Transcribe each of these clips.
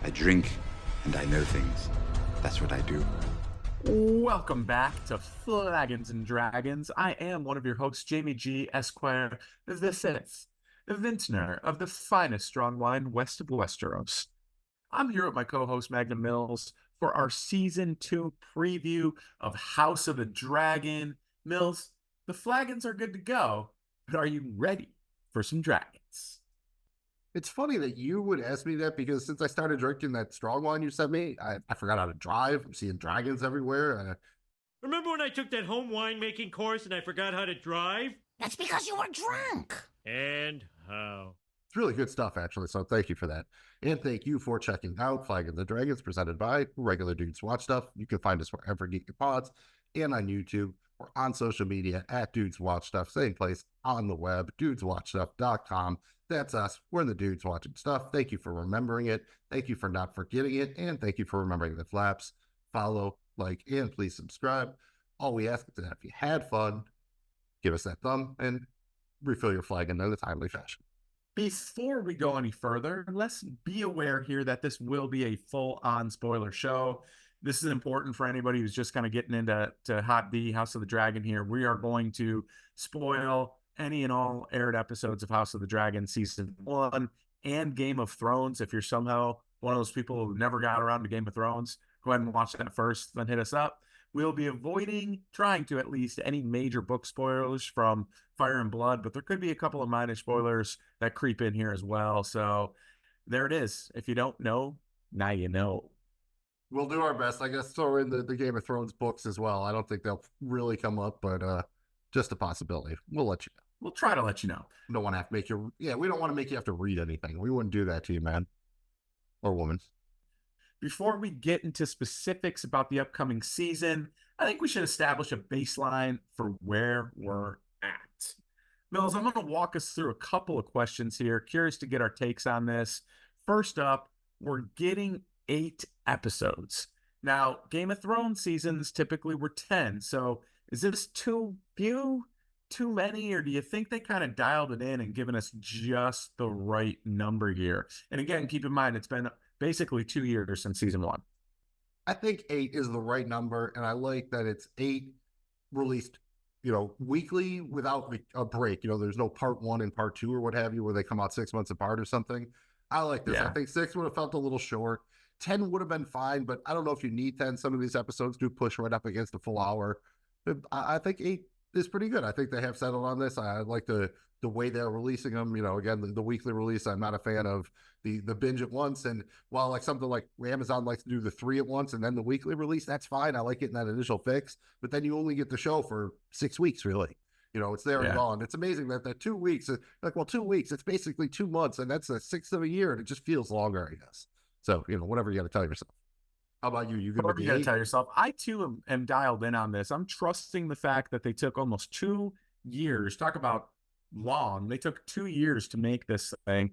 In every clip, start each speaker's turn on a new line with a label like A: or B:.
A: I drink and I know things. That's what I do.
B: Welcome back to Flagons and Dragons. I am one of your hosts, Jamie G. Esquire. This is the vintner of the finest strong wine west of Westeros. I'm here with my co-host, Magna Mills, for our Season 2 preview of House of the Dragon. Mills, the flagons are good to go, but are you ready for some dragons?
C: It's funny that you would ask me that because since I started drinking that strong wine you sent me, I forgot how to drive. I'm seeing dragons everywhere.
D: Remember when I took that home winemaking course and I forgot how to drive?
E: That's because you were drunk.
D: And how?
C: It's really good stuff, actually, so thank you for that. And thank you for checking out Flagons and Dragons, presented by Regular Dudes Watch Stuff. You can find us wherever you get your pods and on YouTube or on social media at Dudes Watch Stuff. Same place on the web, dudeswatchstuff.com. That's us. We're the dudes watching stuff. Thank you for remembering it. Thank you for not forgetting it. And thank you for remembering the flaps. Follow, like, and please subscribe. All we ask is that if you had fun, give us that thumb and refill your flagon in a timely fashion.
B: Before we go any further, let's be aware here that this will be a full-on spoiler show. This is important for anybody who's just kind of getting into Hot D, House of the Dragon here. We are going to spoil any and all aired episodes of House of the Dragon Season 1 and Game of Thrones. If you're somehow one of those people who never got around to Game of Thrones, go ahead and watch that first, then hit us up. We'll be trying to at least, any major book spoilers from Fire and Blood, but there could be a couple of minor spoilers that creep in here as well. So there it is. If you don't know, now you know.
C: We'll do our best. I guess throw in the Game of Thrones books as well. I don't think they'll really come up, but just a possibility. We'll let you know.
B: We'll try to let you know.
C: We don't want to have to make you, we don't want to make you have to read anything. We wouldn't do that to you, man or woman.
B: Before we get into specifics about the upcoming season, I think we should establish a baseline for where we're at. Mills, I'm going to walk us through a couple of questions here. Curious to get our takes on this. First up, we're getting 8 episodes. Now, Game of Thrones seasons typically were 10. So is this too few, too many, or do you think they kind of dialed it in and given us just the right number here? And again, keep in mind, it's been basically 2 years since season 1.
C: I think 8 is the right number, and I like that it's 8 released, weekly without a break. There's no part 1 and part 2 or what have you, where they come out 6 months apart or something. I like this.
B: Yeah.
C: I think 6 would have felt a little short. 10 would have been fine, but I don't know if you need 10. Some of these episodes do push right up against the full hour. I think 8 is pretty good. I think they have settled on this. I like the way they're releasing them. Again, the weekly release, I'm not a fan of the binge at once. And while like something like Amazon likes to do the 3 at once and then the weekly release, that's fine. I like getting that initial fix, but then you only get the show for 6 weeks, really. It's there and gone. It's amazing that 2 weeks, 2 weeks, it's basically 2 months, and that's a sixth of a year, and it just feels longer, I guess. So, whatever you got to tell yourself. How about you? You going to be?
B: You got to tell yourself. I too am dialed in on this. I'm trusting the fact that they took almost 2 years. Talk about long. They took 2 years to make this thing.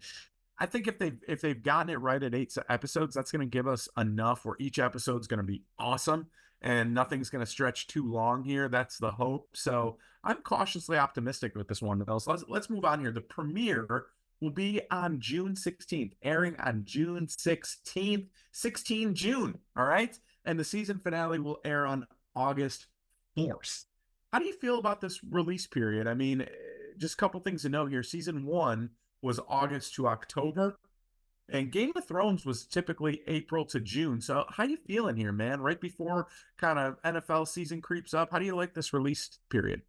B: I think if they've gotten it right at 8 episodes, that's going to give us enough where each episode's going to be awesome and nothing's going to stretch too long here. That's the hope. So I'm cautiously optimistic with this one. So let's move on here. The premiere will be on June 16th, airing on June 16th, 16 June, all right? And the season finale will air on August 4th. How do you feel about this release period? I mean, just a couple things to note here. Season 1 was August to October, and Game of Thrones was typically April to June. So how you feeling here, man? Right before kind of NFL season creeps up, how do you like this release period?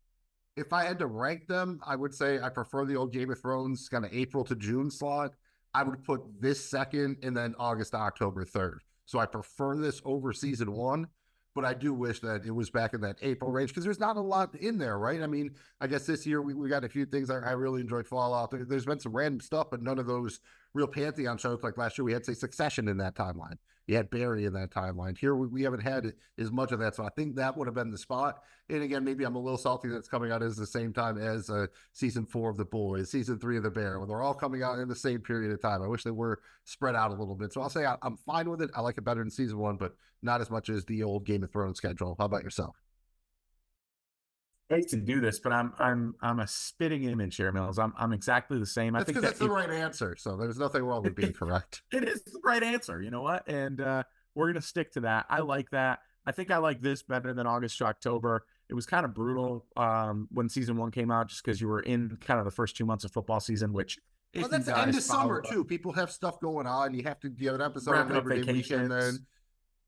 C: If I had to rank them, I would say I prefer the old Game of Thrones kind of April to June slot. I would put this second and then August to October 3rd. So I prefer this over season 1, but I do wish that it was back in that April range because there's not a lot in there, right? I mean, I guess this year we got a few things. I really enjoyed Fallout. There's been some random stuff, but none of those real Pantheon shows like last year. We had, say, Succession in that timeline. You had Barry in that timeline. Here we haven't had as much of that, so I think that would have been the spot. And again, maybe I'm a little salty that it's coming out as the same time as season 4 of The Boys, season 3 of The Bear, when they're all coming out in the same period of time. I wish they were spread out a little bit. So I'll say I'm fine with it. I like it better than season 1, but not as much as the old Game of Thrones schedule. How about yourself?
B: I hate to do this, but I'm a spitting image here, Mills. I'm exactly the same. I
C: That's
B: think
C: because
B: that
C: it's the right answer. So there's nothing wrong with being correct.
B: it is the right answer. You know what? And we're gonna stick to that. I like that. I think I like this better than August to October. It was kind of brutal when season 1 came out, just because you were in kind of the first 2 months of football season, which
C: Well,
B: if you
C: that's the end
B: guys
C: of summer
B: follow
C: too. People have stuff going on. You have to do an episode on
B: wrapping up
C: Labor Day weekend.
B: vacations.
C: Then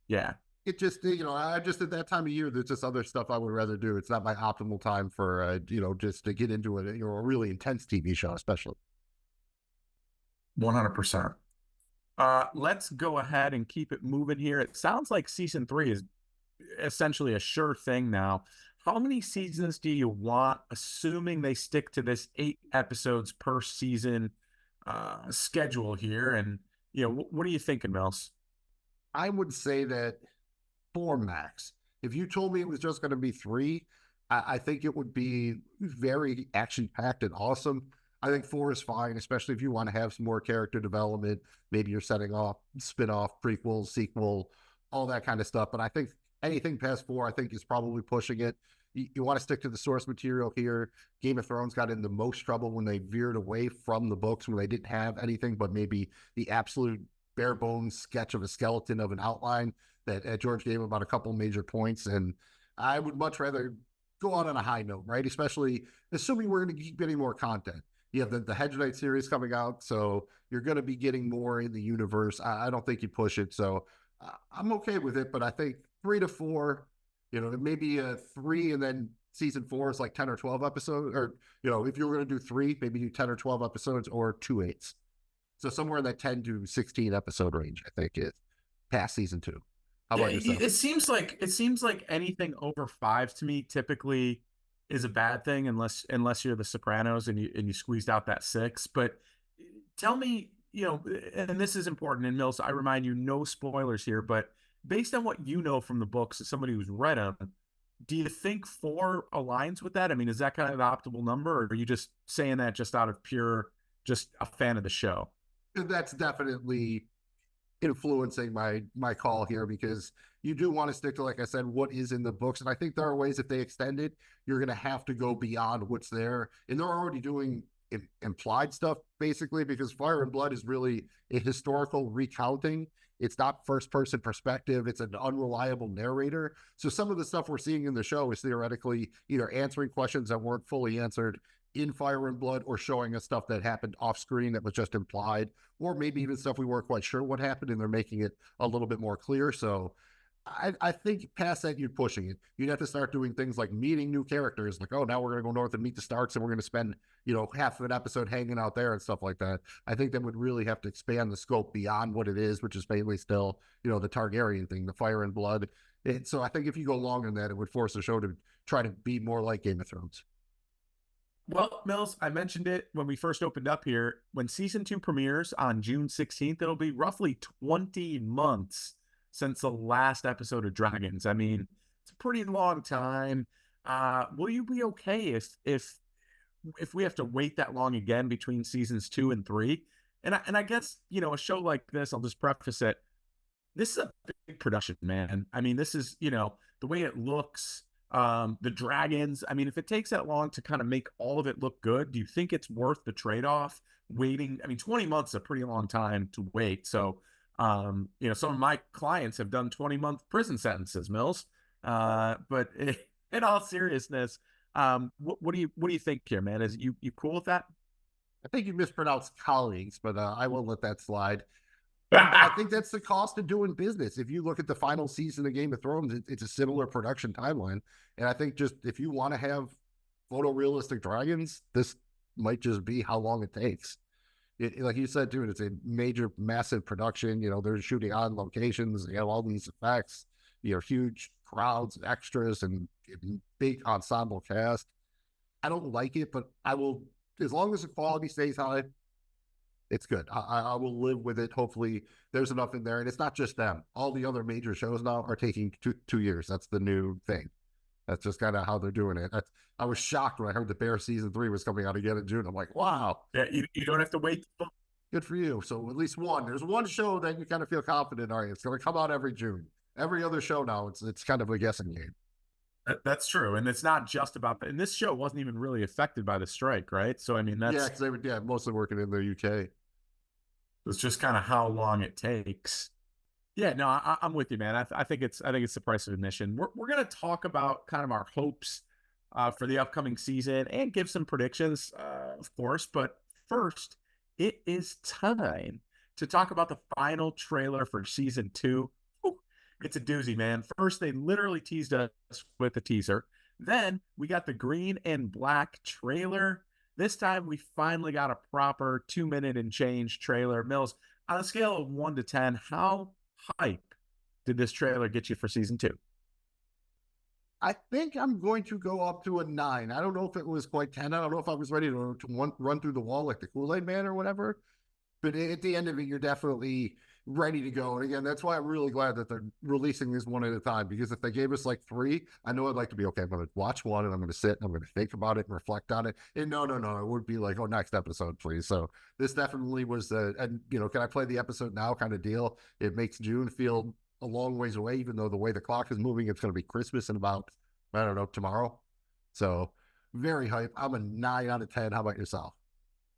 B: Yeah.
C: it just, I just at that time of year, there's just other stuff I would rather do. It's not my optimal time for, just to get into a really intense TV show, especially.
B: 100%. Let's go ahead and keep it moving here. It sounds like season 3 is essentially a sure thing now. How many seasons do you want, assuming they stick to this 8 episodes per season schedule here? And, what are you thinking, Mills?
C: I would say that 4 max. If you told me it was just going to be 3, I think it would be very action packed and awesome. I think 4 is fine, especially if you want to have some more character development. Maybe you're setting off spin-off, prequel, sequel, all that kind of stuff. But I think anything past 4, I think, is probably pushing it. You want to stick to the source material here. Game of Thrones got into most trouble when they veered away from the books, when they didn't have anything but maybe the absolute bare bones sketch of a skeleton of an outline that George gave about a couple major points. And I would much rather go out on a high note, right? Especially assuming we're going to keep getting more content. You have the Hedge Knight series coming out, so you're going to be getting more in the universe. I don't think you push it, so I'm okay with it. But I think 3 to 4, maybe a 3, and then season 4 is like 10 or 12 episodes. Or if you were going to do 3, maybe do 10 or 12 episodes, or 2 8s. So somewhere in that 10 to 16 episode range, I think, is past season 2. How about yourself?
B: It seems like anything over 5 to me typically is a bad thing, unless you're the Sopranos and you squeezed out that 6. But tell me, and this is important. And Mills, I remind you, no spoilers here, but based on what you know from the books, as somebody who's read them, do you think 4 aligns with that? I mean, is that kind of the optimal number, or are you just saying that just out of pure, just a fan of the show?
C: That's definitely influencing my call here, because you do want to stick to, like I said, what is in the books. And I think there are ways, if they extend it, you're going to have to go beyond what's there. And they're already doing implied stuff, basically, because Fire and Blood is really a historical recounting. It's not first person perspective. It's an unreliable narrator. So some of the stuff we're seeing in the show is theoretically either answering questions that weren't fully answered in Fire and Blood, or showing us stuff that happened off screen that was just implied, or maybe even stuff we weren't quite sure what happened, and they're making it a little bit more clear. So I think past that, you're pushing it. You'd have to start doing things like meeting new characters, like, oh, now we're going to go north and meet the Starks, and we're going to spend, half of an episode hanging out there and stuff like that. I think that would really have to expand the scope beyond what it is, which is mainly still, the Targaryen thing, the Fire and Blood. So I think if you go longer than that, it would force the show to try to be more like Game of Thrones.
B: Well, Mills, I mentioned it when we first opened up here. When season 2 premieres on June 16th, it'll be roughly 20 months since the last episode of Dragons. I mean, it's a pretty long time. Will you be okay if we have to wait that long again between seasons 2 and 3? And I guess, a show like this, I'll just preface it, this is a big production, man. I mean, this is, the way it looks, the dragons. I mean, if it takes that long to kind of make all of it look good, do you think it's worth the trade-off waiting? I mean, 20 months is a pretty long time to wait. So, some of my clients have done 20-month prison sentences, Mills. But in all seriousness, what do you think here, man? Is you cool with that?
C: I think you mispronounced colleagues, but I won't let that slide. I think that's the cost of doing business. If you look at the final season of Game of Thrones, it's a similar production timeline. And I think just if you want to have photorealistic dragons, this might just be how long it takes. Like you said, too, it's a major, massive production. They're shooting on locations. They have all these effects, huge crowds, extras, and big ensemble cast. I don't like it, but I will, as long as the quality stays high, it's good. I will live with it. Hopefully there's enough in there. And it's not just them. All the other major shows now are taking 2 years. That's the new thing. That's just kind of how they're doing it. I was shocked when I heard the Bear season 3 was coming out again in June. I'm like, wow.
B: Yeah, you don't have to wait.
C: Good for you. So at least one. There's one show that you kind of feel confident, all right, it's going to come out every June. Every other show now, it's kind of a guessing game.
B: That's true. And it's not just about and this show wasn't even really affected by the strike, right? So I mean
C: Yeah,
B: that's
C: because they were mostly working in the UK.
B: it's just kind of how long it takes. Yeah, no, I'm with you, man. I think it's the price of admission. We're gonna talk about kind of our hopes for the upcoming season and give some predictions, of course. But first, it is time to talk about the final trailer for season 2. Whew, it's a doozy, man. First, they literally teased us with a teaser. Then we got the green and black trailer. This time we finally got a proper 2 minute and change trailer. Mills, on a scale of 1 to 10, how hype did this trailer get you for season 2?
C: I think I'm going to go up to a 9. I don't know if it was quite 10. I don't know if I was ready to run through the wall like the Kool-Aid Man or whatever. But at the end of it, you're definitely ready to go. And again, that's why I'm really glad that they're releasing these one at a time. Because if they gave us like 3, I know I'd like to be, okay, I'm going to watch one and I'm going to sit and I'm going to think about it and reflect on it. And no. It would be like, oh, next episode, please. So this definitely was and can I play the episode now kind of deal? It makes June feel a long ways away, even though the way the clock is moving, it's going to be Christmas in about, I don't know, tomorrow. So very hype. I'm a 9 out of 10. How about yourself?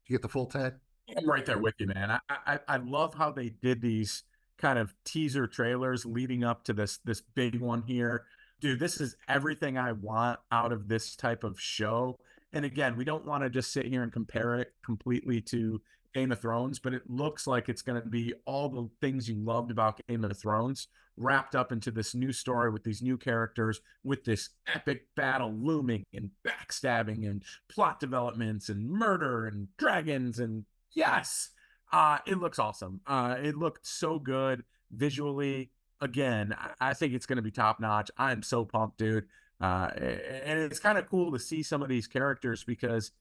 C: Did you get the full 10?
B: I'm right there with you, man. I love how they did these kind of teaser trailers leading up to this big one here. Dude, this is everything I want out of this type of show. And again, we don't want to just sit here and compare it completely to Game of Thrones, but it looks like it's going to be all the things you loved about Game of Thrones wrapped up into this new story with these new characters, with this epic battle looming and backstabbing and plot developments and murder and dragons. And yes, it looks awesome. It looked so good visually. Again, I think it's going to be top notch. I'm so pumped, dude. And it's kind of cool to see some of these characters because,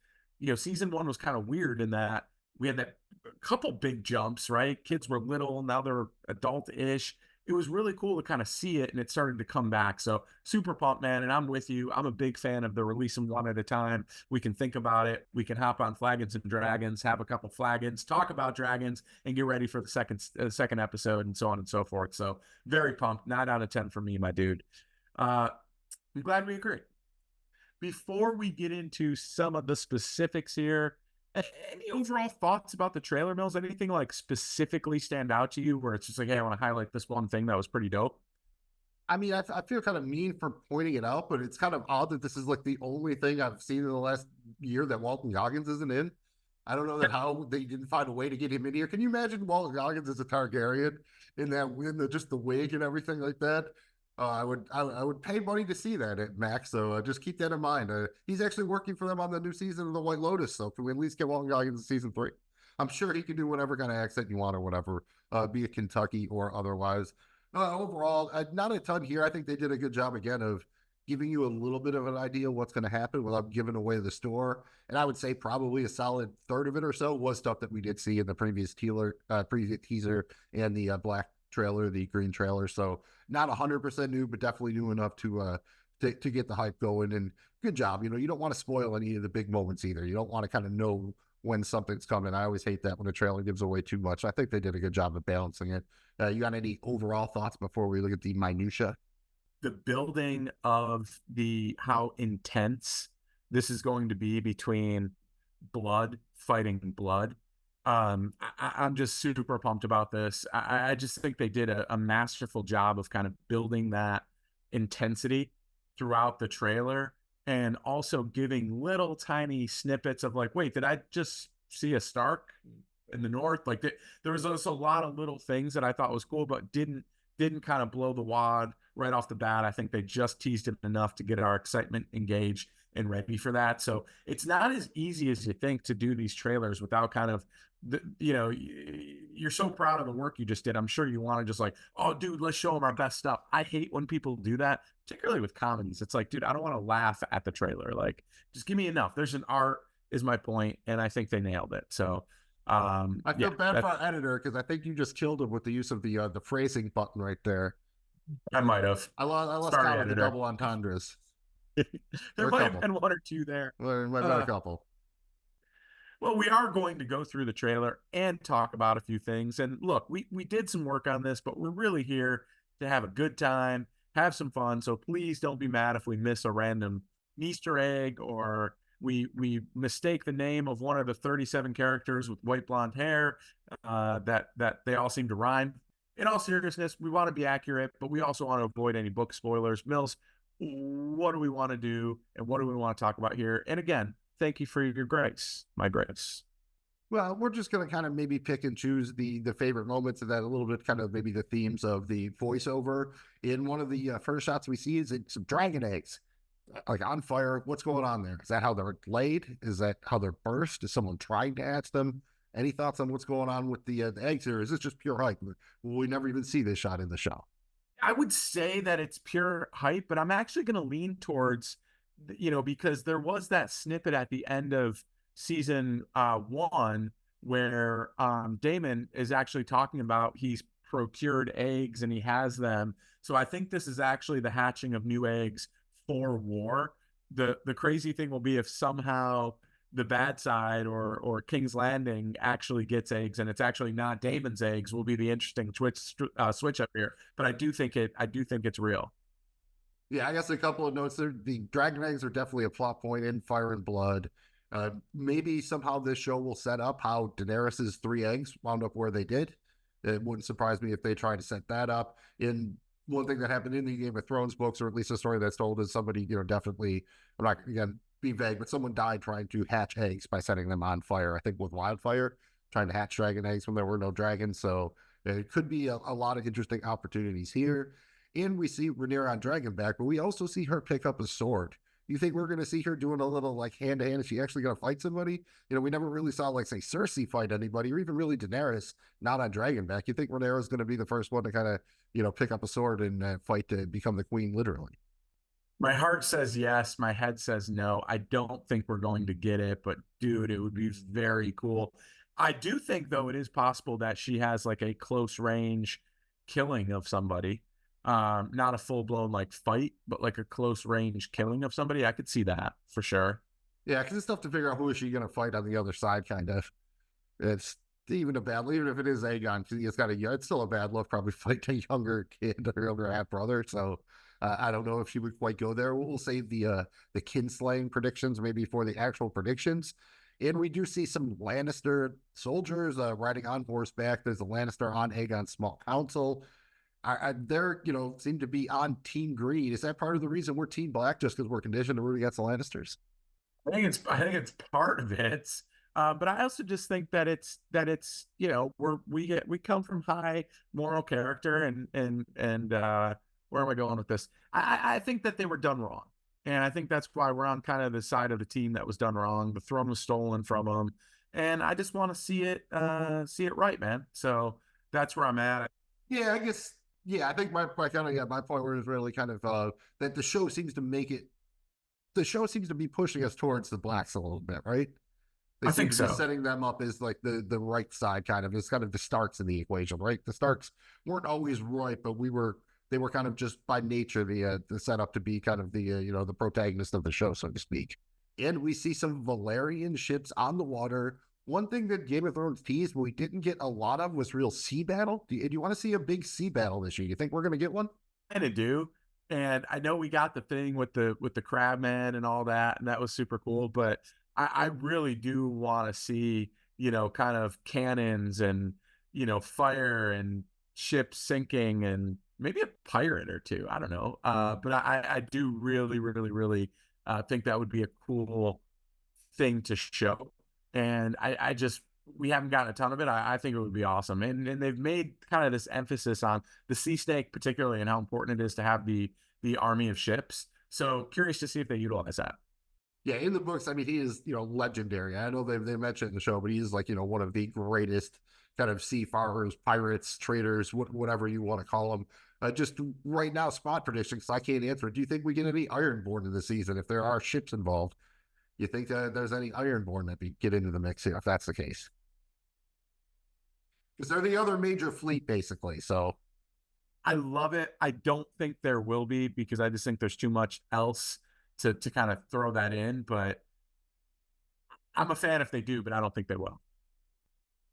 B: season 1 was kind of weird in that we had that couple big jumps, right? Kids were little, now they're adult-ish. It was really cool to kind of see it, and it started to come back. So super pumped, man. And I'm with you. I'm a big fan of the release them one at a time. We can think about it. We can hop on Flagons and Dragons, have a couple flagons, talk about dragons, and get ready for the second episode, and so on and so forth. So very pumped. 9 out of 10 for me, my dude. I'm glad we agree. Before we get into some of the specifics here, any overall thoughts about the trailer, Mills? Anything like specifically stand out to you where it's just like, hey, I want to highlight this one thing that was pretty dope?
C: I mean, I feel kind of mean for pointing it out, but it's kind of odd that this is like the only thing I've seen in the last year that Walton Goggins isn't in. I don't know how they didn't find a way to get him in here. Can you imagine Walton Goggins as a Targaryen in just the wig and everything like that? I would pay money to see that at Max. So just keep that in mind. He's actually working for them on the new season of The White Lotus. So can we at least get Walton Goggins in season 3? I'm sure he can do whatever kind of accent you want or whatever, be it Kentucky or otherwise. Overall, not a ton here. I think they did a good job again of giving you a little bit of an idea of what's going to happen without giving away the store. And I would say probably a solid third of it or so was stuff that we did see in the previous teaser and the black trailer, the green trailer. So not 100% new, but definitely new enough to get the hype going. And good job. You don't want to spoil any of the big moments either. You don't want to kind of know when something's coming. I always hate that when a trailer gives away too much. I think they did a good job of balancing it. You got any overall thoughts before we look at the minutia?
B: The building of how intense this is going to be between blood fighting blood. I'm just super pumped about this. I just think they did a masterful job of kind of building that intensity throughout the trailer and also giving little tiny snippets of like, wait, did I just see a Stark in the north? Like there was also a lot of little things that I thought was cool, but didn't kind of blow the wad right off the bat. I think they just teased it enough to get our excitement engaged and ready for that. So it's not as easy as you think to do these trailers without kind of, you're so proud of the work you just did. I'm sure you want to just like, oh, dude, let's show them our best stuff. I hate when people do that, particularly with comedies. It's like, dude, I don't want to laugh at the trailer. Like, just give me enough. There's an art is my point, and I think they nailed it. So
C: I feel bad for our editor because I think you just killed him with the use of the phrasing button right there.
B: I might have.
C: I lost count of the double entendres.
B: There might have been one or two there.
C: There might have been a couple.
B: Well, we are going to go through the trailer and talk about a few things. And look, we did some work on this, but we're really here to have a good time, have some fun. So please don't be mad if we miss a random Easter egg or we mistake the name of one of the 37 characters with white blonde hair, that they all seem to rhyme. In all seriousness, we want to be accurate, but we also want to avoid any book spoilers. Mills, what do we want to do and what do we want to talk about here? And again, thank you for your grace, my grace.
C: Well, we're just going to kind of maybe pick and choose the favorite moments of that, a little bit kind of maybe the themes of the voiceover. In one of the first shots we see is some dragon eggs, like on fire. What's going on there? Is that how they're laid? Is that how they're burst? Is someone trying to hatch them? Any thoughts on what's going on with the eggs here? Is this just pure hype? Will we never even see this shot in the show?
B: I would say that it's pure hype, but I'm actually going to lean towards, because there was that snippet at the end of season 1 where Damon is actually talking about he's procured eggs and he has them. So I think this is actually the hatching of new eggs for war. The crazy thing will be if somehow the bad side or King's Landing actually gets eggs and it's actually not Damon's eggs, will be the interesting switch up here. But I do think it's real.
C: Yeah, I guess a couple of notes there. The dragon eggs are definitely a plot point in Fire and Blood. Maybe somehow this show will set up how Daenerys's 3 eggs wound up where they did. It wouldn't surprise me if they try to set that up. In one thing that happened in the Game of Thrones books, or at least a story that's told, is somebody, definitely, I'm not, again, be vague, but someone died trying to hatch eggs by setting them on fire, I think with wildfire, trying to hatch dragon eggs when there were no dragons. So it could be a lot of interesting opportunities here. And we see Rhaenyra on Dragonback, but we also see her pick up a sword. You think we're going to see her doing a little like hand-to-hand? Is she actually going to fight somebody? We never really saw, like, say, Cersei fight anybody, or even really Daenerys not on Dragonback. You think Rhaenyra is going to be the first one to kind of, pick up a sword and fight to become the queen, literally?
B: My heart says yes. My head says no. I don't think we're going to get it, but dude, it would be very cool. I do think, though, it is possible that she has like a close range killing of somebody. Not a full blown like fight, but like a close range killing of somebody. I could see that for sure.
C: Yeah, because it's tough to figure out who is she going to fight on the other side, kind of. It's even a bad, even if it is Aegon, it's still a bad look, probably fight a younger kid or younger half brother. So I don't know if she would quite go there. We'll save the kinslaying predictions maybe for the actual predictions. And we do see some Lannister soldiers riding on horseback. There's a Lannister on Aegon's small council. They're, seem to be on Team Green. Is that part of the reason we're Team Black, just because we're conditioned to root against the Lannisters?
B: I think it's part of it. But I also just think that it's we come from high moral character and where am I going with this? I think that they were done wrong. And I think that's why we're on kind of the side of the team that was done wrong. The throne was stolen from them. And I just want to see it right, man. So that's where I'm at.
C: Yeah, I guess. Yeah, I think my point was really kind of that the show seems to be pushing us towards the Blacks a little bit, right?
B: I think so.
C: Setting them up as like the right side, kind of, is kind of the Starks in the equation, right? The Starks weren't always right, but they were kind of just by nature the setup to be kind of the the protagonist of the show, so to speak. And we see some Valyrian ships on the water. One thing that Game of Thrones teased, but we didn't get a lot of, was real sea battle. Do you want to see a big sea battle this year? You think we're going to get one?
B: And I do. And I know we got the thing with the crabman and all that, and that was super cool. But I really do want to see, kind of cannons and, fire and ships sinking and maybe a pirate or two. I don't know. But I do really, really, really think that would be a cool thing to show. And we haven't gotten a ton of it. I think it would be awesome. And they've made kind of this emphasis on the sea snake particularly and how important it is to have the army of ships. So curious to see if they utilize that.
C: Yeah, in the books, I mean, he is, legendary. I know they mentioned in the show, but he's like, one of the greatest kind of seafarers, pirates, traders, whatever you want to call them. Just right now, spot prediction, because I can't answer it. Do you think we get any Ironborn in the season if there are ships involved? You think there's any Ironborn that get into the mix here, if that's the case? Because they're the other major fleet, basically. So
B: I love it. I don't think there will be, because I just think there's too much else to kind of throw that in. But I'm a fan if they do, but I don't think they will.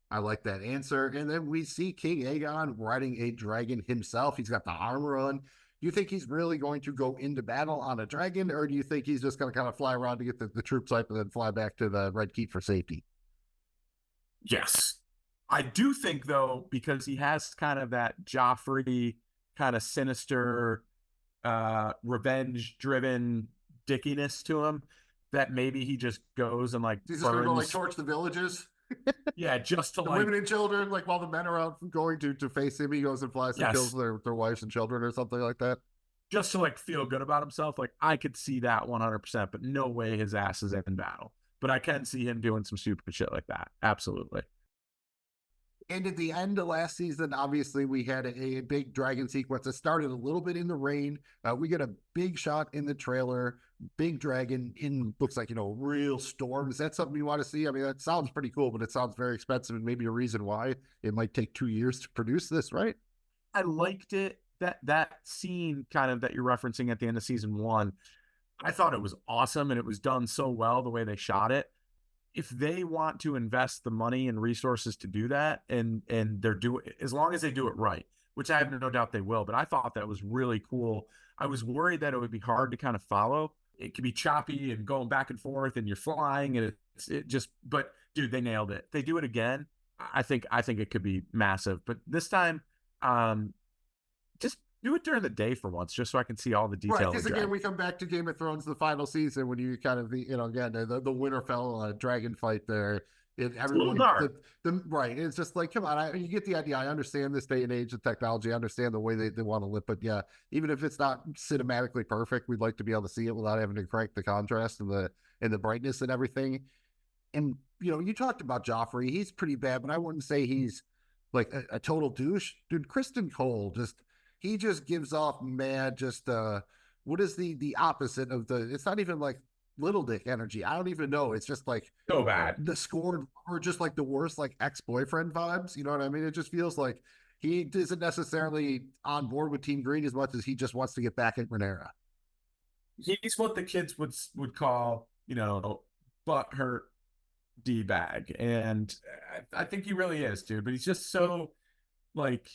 C: I like that answer. And then we see King Aegon riding a dragon himself. He's got the armor on. Do you think he's really going to go into battle on a dragon, or do you think he's just going to kind of fly around to get the troops up and then fly back to the Red Keep for safety?
B: Yes. I do think, though, because he has kind of that Joffrey kind of sinister, revenge-driven dickiness to him, that maybe he just goes and like
C: He's just going to go like
B: burns.
C: torch the villages.
B: Yeah, just to
C: The
B: like,
C: women and children, like while the men are out going to face him, he goes and flies and
B: Yes.
C: kills their wives and children or something like that.
B: just to like feel good about himself. Like I could see that 100%, but no way his ass is in battle. But I can see him doing some stupid shit like that. Absolutely.
C: And at the end of last season, obviously, we had a big dragon sequence that started a little bit in the rain. We get a big shot in the trailer, big dragon in, looks like, real storm. Is that something you want to see? I mean, that sounds pretty cool, but it sounds very expensive and maybe a reason why it might take 2 years to produce this, right?
B: I liked it. That scene kind of that you're referencing at the end of season 1, I thought it was awesome, and it was done so well the way they shot it. If they want to invest the money and resources to do that, and they're doing, as long as they do it right, which I have no doubt they will, but I thought that was really cool. I was worried that it would be hard to kind of follow. It could be choppy and going back and forth, and you're flying, and it just. But dude, they nailed it. They do it again. I think it could be massive. But this time, just do it during the day for once, just so I can see all the details.
C: Right, because again, we come back to Game of Thrones, the final season, when you kind of, again, the Winterfell dragon fight there. Everyone, right. It's just like, come on, you get the idea. I understand this day and age of technology. I understand the way they want to live. But yeah, even if it's not cinematically perfect, we'd like to be able to see it without having to crank the contrast and the brightness and everything. And, you talked about Joffrey. He's pretty bad, but I wouldn't say he's like a total douche. Dude, Kristen Cole, he just gives off mad, what is the opposite of it's not even like little dick energy. I don't even know. It's just like
B: so bad.
C: The scorn, or just like the worst, like ex-boyfriend vibes. You know what I mean? It just feels like he isn't necessarily on board with Team Green as much as he just wants to get back at Rhaenyra.
B: He's what the kids would call, butt hurt D-bag. And I think he really is, dude. But he's just so like,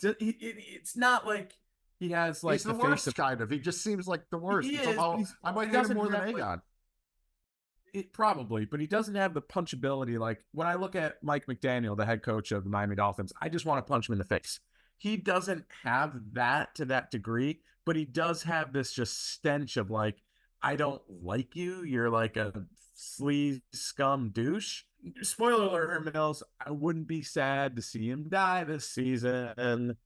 B: it's not like he has like
C: he's the worst kind of. He just seems like the worst.
B: He is,
C: somehow, I might hate him more than Aegon.
B: Probably, but he doesn't have the punchability. Like when I look at Mike McDaniel, the head coach of the Miami Dolphins, I just want to punch him in the face. He doesn't have that to that degree, but he does have this just stench of like, I don't like you. You're like a sleaze scum douche. Spoiler alert, Mills, I wouldn't be sad to see him die this season.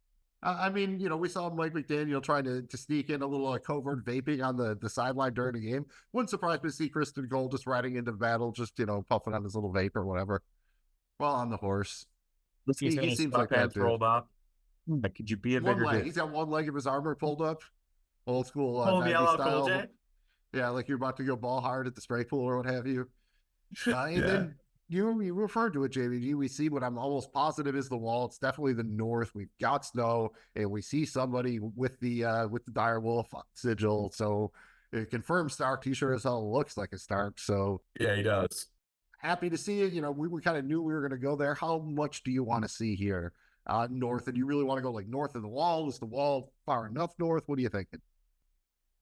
C: I mean, we saw Mike McDaniel trying to sneak in a little covert vaping on the sideline during the game. Wouldn't surprise me to see Kristen Cole just riding into battle, just, puffing on his little vape or whatever while on the horse. He seems like that,
B: rolled up. Like, could you be a bigger dude?
C: He's got one leg of his armor pulled up. Old school.
B: Old yellow style. Cool J?
C: Yeah, like you're about to go ball hard at the spray pool or what have you. And then you referred to it, JVG. We see what I'm almost positive is the wall. It's definitely the north. We've got snow, and we see somebody with the dire wolf sigil. So it confirms Stark. He sure as hell looks like a Stark. So
B: yeah, he does.
C: Happy to see it. We kind of knew we were going to go there. How much do you want to see here north? And you really want to go like north of the wall? Is the wall far enough north? What are you thinking?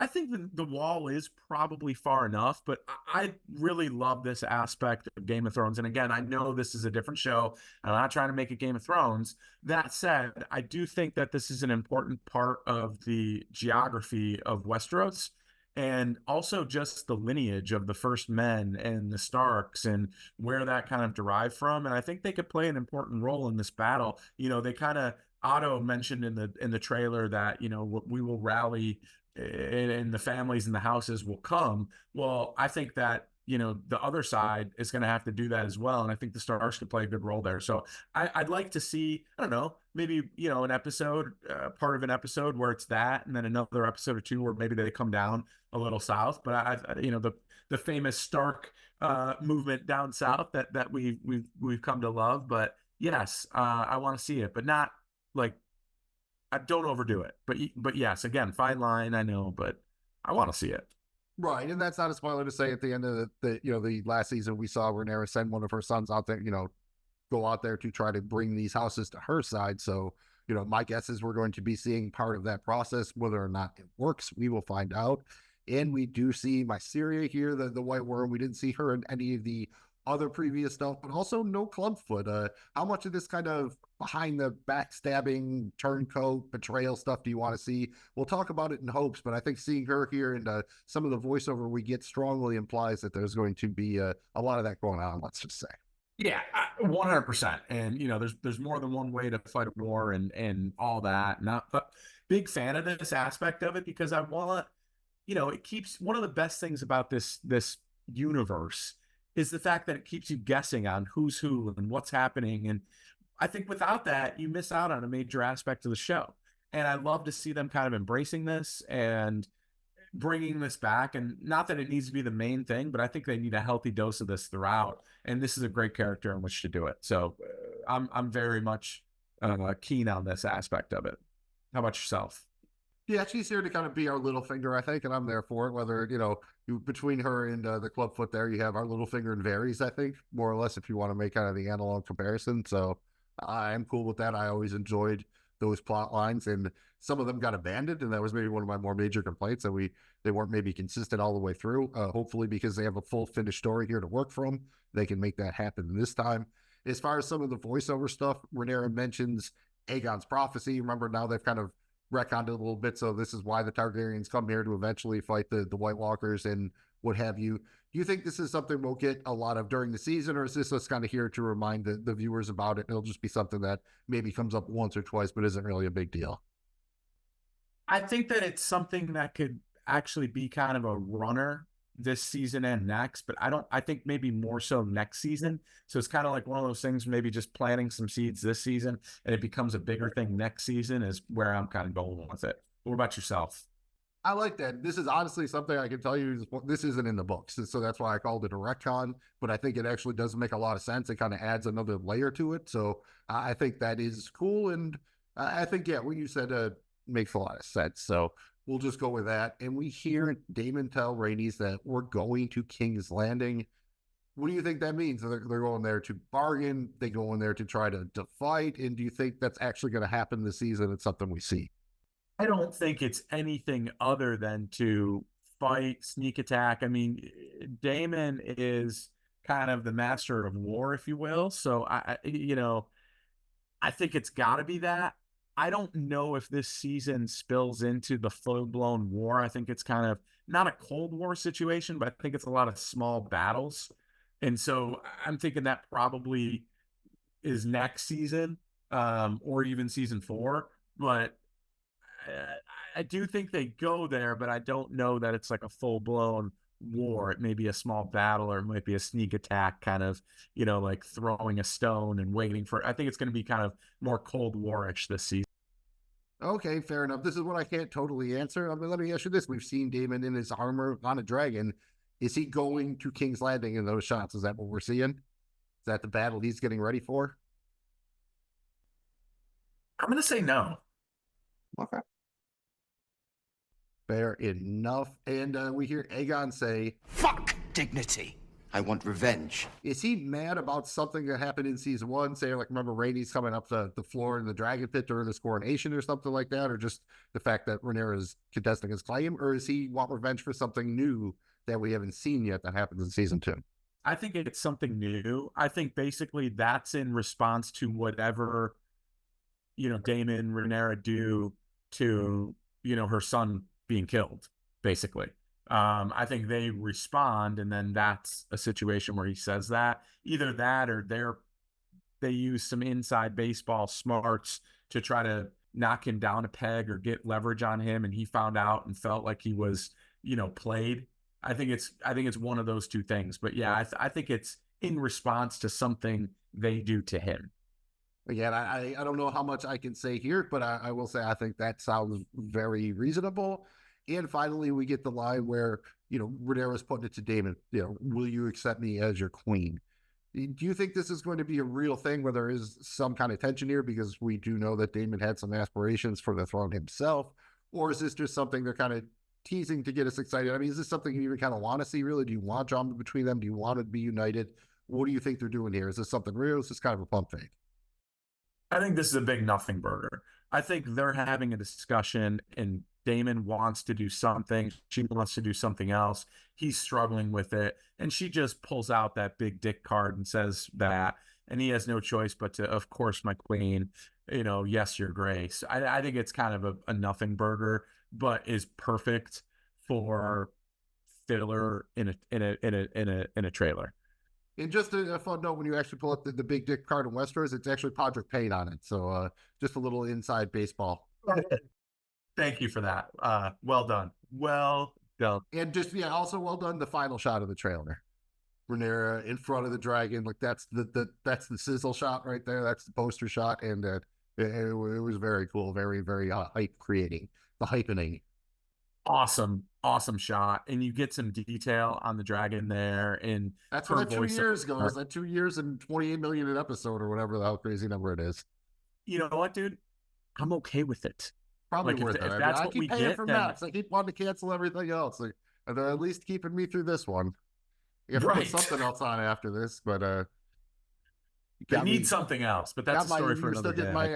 B: I think the wall is probably far enough, but I really love this aspect of Game of Thrones. And again, I know this is a different show. I'm not trying to make it Game of Thrones. That said, I do think that this is an important part of the geography of Westeros, and also just the lineage of the First Men and the Starks and where that kind of derived from. And I think they could play an important role in this battle. They kind of, Otto mentioned in the trailer that, we will rally and the families and the houses will come. Well, I think that, the other side is going to have to do that as well. And I think the Starks could play a good role there. So I'd like to see, I don't know, maybe, an episode, part of an episode where it's that, and then another episode or two where maybe they come down a little south. But the famous Stark movement down south that we've come to love. But yes, I want to see it, but not like, I don't overdo it, but yes, again, fine line, I know, but I want to see it.
C: Right, and that's not a spoiler to say at the end of the last season we saw Rhaenyra send one of her sons out there, go out there to try to bring these houses to her side. So my guess is we're going to be seeing part of that process. Whether or not it works, we will find out. And we do see Mysteria here, the White Worm. We didn't see her in any of the other previous stuff, but also no Clubfoot. How much of this kind of behind the backstabbing, turncoat, betrayal stuff do you want to see? We'll talk about it in hopes, but I think seeing her here and some of the voiceover we get strongly implies that there's going to be a lot of that going on, let's just say.
B: Yeah, 100%. And there's more than one way to fight a war and all that. But big fan of this aspect of it because I want, it keeps one of the best things about this universe is the fact that it keeps you guessing on who's who and what's happening. And I think without that, you miss out on a major aspect of the show. And I love to see them kind of embracing this and bringing this back. And not that it needs to be the main thing, but I think they need a healthy dose of this throughout. And this is a great character in which to do it. So I'm very much keen on this aspect of it. How about yourself?
C: Yeah, she's here to kind of be our little finger, I think, and I'm there for it. Whether, between her and the Clubfoot there, you have our little finger and Varys, I think, more or less, if you want to make kind of the analog comparison. So I'm cool with that. I always enjoyed those plot lines, and some of them got abandoned, and that was maybe one of my more major complaints, that they weren't maybe consistent all the way through. Hopefully, because they have a full finished story here to work from, they can make that happen this time. As far as some of the voiceover stuff, Rhaenyra mentions Aegon's prophecy. Remember, now they've kind of retconned it a little bit, so this is why the Targaryens come here to eventually fight the White Walkers and what have you. Do you think this is something we'll get a lot of during the season, or is this just kind of here to remind the viewers about it? It'll just be something that maybe comes up once or twice, but isn't really a big deal.
B: I think that it's something that could actually be kind of a runner this season and next, but I think maybe more so next season. So it's kind of like one of those things, maybe just planting some seeds this season and it becomes a bigger thing next season is where I'm kind of going with it. What about yourself?
C: I like that. This is honestly something I can tell you, this isn't in the books. So that's why I called it a retcon, but I think it actually does make a lot of sense. It kind of adds another layer to it. So I think that is cool. And I think, yeah, what you said makes a lot of sense. So we'll just go with that. And we hear Daemon tell Rhaenys that we're going to King's Landing. What do you think that means? They're going there to bargain. They go in there to try to fight. And do you think that's actually going to happen this season? It's something we see.
B: I don't think it's anything other than to fight, sneak attack. I mean, Daemon is kind of the master of war, if you will. So I think it's got to be that. I don't know if this season spills into the full-blown war. I think it's kind of not a Cold War situation, but I think it's a lot of small battles. And so I'm thinking that probably is next season or even season 4. But I do think they go there, but I don't know that it's like a full-blown war. It may be a small battle, or it might be a sneak attack, kind of, like throwing a stone and waiting for. I think it's going to be kind of more Cold War-ish this season.
C: Okay, fair enough. This is what I can't totally answer. I mean, let me ask you this. We've seen Daemon in his armor on a dragon. Is he going to King's Landing in those shots? Is that what we're seeing? Is that the battle he's getting ready for?
B: I'm going to say no.
C: Okay. Fair enough. And we hear Aegon say,
E: Fuck dignity. I want revenge.
C: Is he mad about something that happened in season 1? Say, like, remember Rhaenys coming up the floor in the dragon pit during this coronation or something like that? Or just the fact that Rhaenyra is contesting his claim? Or does he want revenge for something new that we haven't seen yet that happens in season 2?
B: I think it's something new. I think basically that's in response to whatever, Daemon and Rhaenyra do to, her son being killed, basically. I think they respond, and then that's a situation where he says that. Either that or they use some inside baseball smarts to try to knock him down a peg or get leverage on him, and he found out and felt like he was, played. I think it's one of those two things. But yeah, I think it's in response to something they do to him.
C: Again, I don't know how much I can say here, but I will say I think that sounds very reasonable. And finally, we get the line where, Rhaenyra's putting it to Daemon, will you accept me as your queen? Do you think this is going to be a real thing where there is some kind of tension here? Because we do know that Daemon had some aspirations for the throne himself. Or is this just something they're kind of teasing to get us excited? I mean, is this something you even kind of want to see, really? Do you want drama between them? Do you want it to be united? What do you think they're doing here? Is this something real? Is this kind of a pump fake?
B: I think this is a big nothing burger. I think they're having a discussion and Damon wants to do something. She wants to do something else. He's struggling with it. And she just pulls out that big dick card and says that. And he has no choice but to, of course, my queen, yes, your grace. I think it's kind of a nothing burger, but is perfect for filler in a trailer.
C: And just a fun note, when you actually pull up the big dick card in Westeros, it's actually Podrick Payne on it. So just a little inside baseball.
B: Thank you for that. Well done. Well done.
C: And just, yeah, also well done, the final shot of the trailer. Rhaenyra in front of the dragon. Like that's the sizzle shot right there. That's the poster shot. And it was very cool. Very, very hype creating. The hypening.
B: Awesome shot, and you get some detail on the dragon there. And
C: that's what that 2 years ago was. That 2 years and 28 million an episode or whatever the hell crazy number it is.
B: You know what, dude? I'm okay with it.
C: Probably worth it.
B: If that's
C: I
B: what we
C: keep paying
B: get,
C: for
B: then...
C: Max. I keep wanting to cancel everything else. Like, they're at least keeping me through this one. You have to put something else on after this, but
B: they need something else. But that's a story for another day.
C: My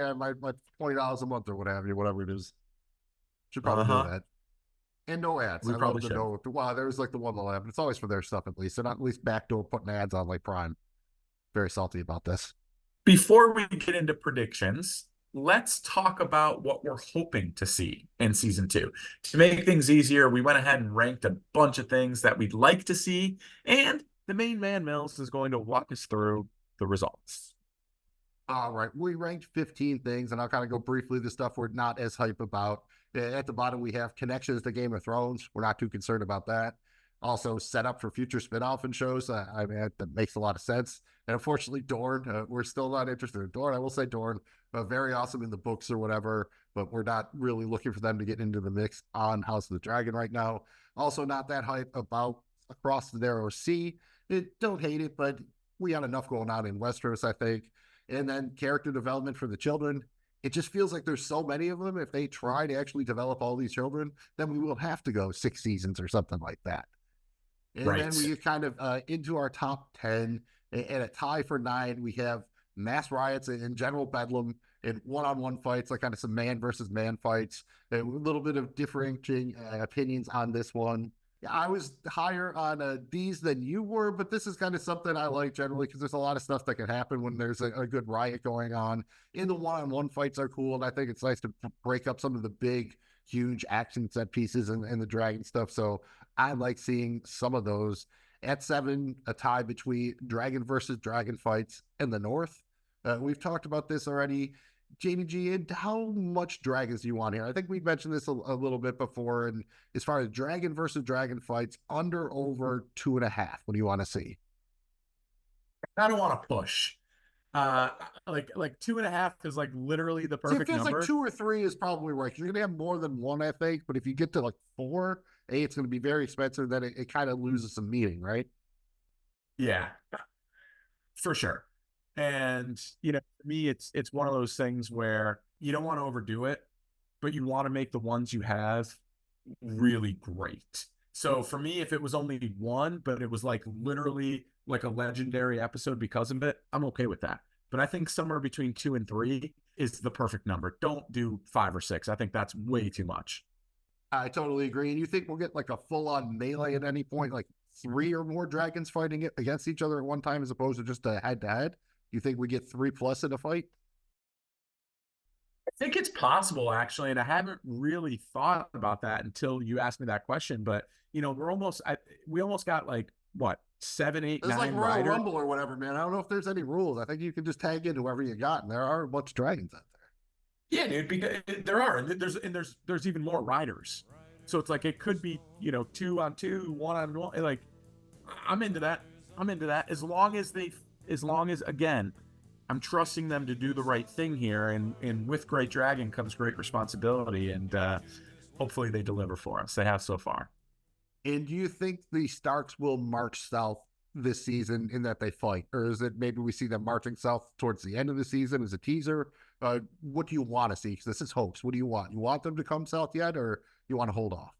C: $20 a month or whatever it is. Should probably do that. And no ads.
B: We probably should.
C: Wow, there's like the one line, but it's always for their stuff at least. They're not at least backdoor putting ads on like Prime. Very salty about this.
B: Before we get into predictions, let's talk about what we're hoping to see in season 2. To make things easier, we went ahead and ranked a bunch of things that we'd like to see, and the main man, Mills, is going to walk us through the results.
C: All right. We ranked 15 things, and I'll kind of go briefly the stuff we're not as hype about. At the bottom, we have connections to Game of Thrones. We're not too concerned about that. Also, set up for future spinoff and shows. I mean, that makes a lot of sense. And unfortunately, Dorne, we're still not interested in Dorne. I will say Dorne, very awesome in the books or whatever, but we're not really looking for them to get into the mix on House of the Dragon right now. Also, not that hype about Across the Narrow Sea. Don't hate it, but we got enough going on in Westeros, I think. And then character development for the children. It just feels like there's so many of them. If they try to actually develop all these children, then we will have to go 6 seasons or something like that. And then we get kind of into our top 10. And a tie for 9, we have mass riots and general bedlam and one-on-one fights, like kind of some man versus man fights. A little bit of differing opinions on this one. I was higher on these than you were, but this is kind of something I like generally because there's a lot of stuff that can happen when there's a good riot going on. And the one-on-one fights are cool, and I think it's nice to break up some of the big, huge action set pieces and the dragon stuff. So I like seeing some of those. At 7, a tie between dragon versus dragon fights in the north. We've talked about this already. Jamie G, and how much dragons do you want here? I think we mentioned this a little bit before. And as far as dragon versus dragon fights, under, over 2.5. What do you want to see?
B: I don't want to push. Like 2.5 is like literally the perfect number.
C: Like 2 or 3 is probably right. You're gonna have more than 1, I think. But if you get to like 4, it's gonna be very expensive. Then it kind of loses some meaning, right?
B: Yeah, for sure. And, for me, it's one of those things where you don't want to overdo it, but you want to make the ones you have really great. So for me, if it was only 1, but it was like literally like a legendary episode because of it, I'm okay with that. But I think somewhere between 2 and 3 is the perfect number. Don't do 5 or 6. I think that's way too much.
C: I totally agree. And you think we'll get like a full-on melee at any point, like 3 or more dragons fighting it against each other at one time as opposed to just a head-to-head? You think we get 3+ in a fight?
B: I think it's possible, actually, and I haven't really thought about that until you asked me that question. But we almost got like what 7, 8, 9. It's like
C: Royal Rumble or whatever, man. I don't know if there's any rules. I think you can just tag in whoever you got, and there are a bunch of dragons out there.
B: Yeah, dude. Because there are, and there's even more riders. So it's like it could be 2 on 2, 1 on 1. Like I'm into that. As long as again, I'm trusting them to do the right thing here, and with great dragon comes great responsibility, and hopefully they deliver for us. They have so far.
C: And do you think the Starks will march south this season in that they fight, or is it maybe we see them marching south towards the end of the season as a teaser? What do you want to see? Because this is hopes. What do you want? You want them to come south yet, or you want to hold off?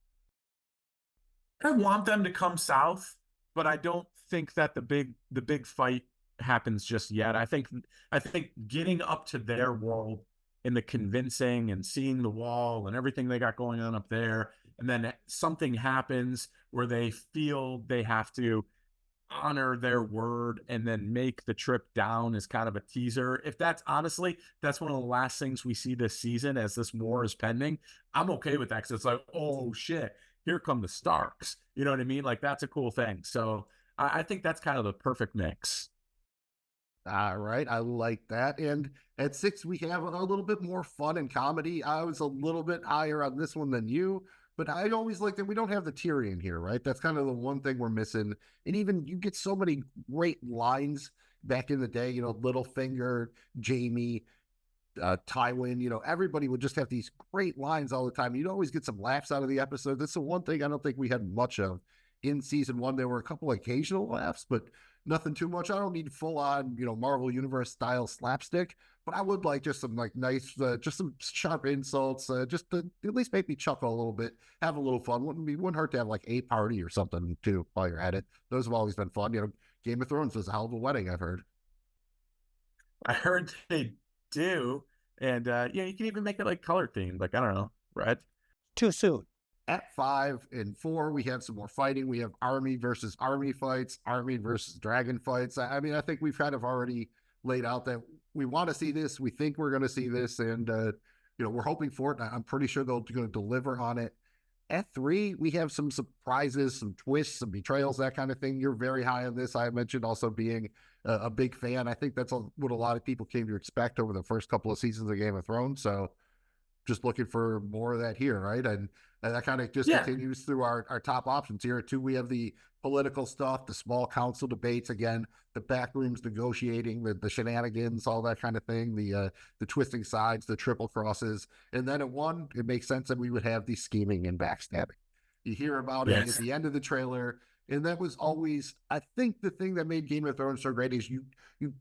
B: I want them to come south, but I don't think that the big fight happens just yet. I think getting up to their world in the convincing and seeing the wall and everything they got going on up there, and then something happens where they feel they have to honor their word and then make the trip down is kind of a teaser. If that's honestly, that's one of the last things we see this season as this war is pending, I'm okay with that, because it's like, oh shit, here come the Starks. You know what I mean? Like, that's a cool thing. So I think that's kind of the perfect mix.
C: All right, I like that. And at 6, we have a little bit more fun and comedy. I was a little bit higher on this one than you, but I always like that we don't have the Tyrion here, right? That's kind of the one thing we're missing. And even you get so many great lines back in the day, you know, Littlefinger, Jamie, Tywin, you know, everybody would just have these great lines all the time. You'd always get some laughs out of the episode. That's the one thing I don't think we had much of in season 1. There were a couple occasional laughs, but nothing too much. I don't need full on, you know, Marvel Universe style slapstick, but I would like just some like nice, just some sharp insults, just to at least make me chuckle a little bit, have a little fun. Wouldn't hurt to have like a party or something too while you're at it. Those have always been fun. You know, Game of Thrones was a hell of a wedding, I've heard.
B: I heard they do. And yeah, you can even make it like color themed, like, I don't know, red.
F: Too soon.
C: At 5 and 4, we have some more fighting. We have army versus army fights, army versus dragon fights. I mean, I think we've kind of already laid out that we want to see this. We think we're going to see this, and you know, we're hoping for it. I'm pretty sure they're going to deliver on it. At 3, we have some surprises, some twists, some betrayals, that kind of thing. You're very high on this. I mentioned also being a big fan. I think that's what a lot of people came to expect over the first couple of seasons of Game of Thrones. So just looking for more of that here, right? And that kind of just continues through our top options here. 2, we have the political stuff, the small council debates, again, the backrooms negotiating, the shenanigans, all that kind of thing, the twisting sides, the triple crosses. And then at 1, it makes sense that we would have the scheming and backstabbing. You hear about it at the end of the trailer. And that was always, I think, the thing that made Game of Thrones so great is you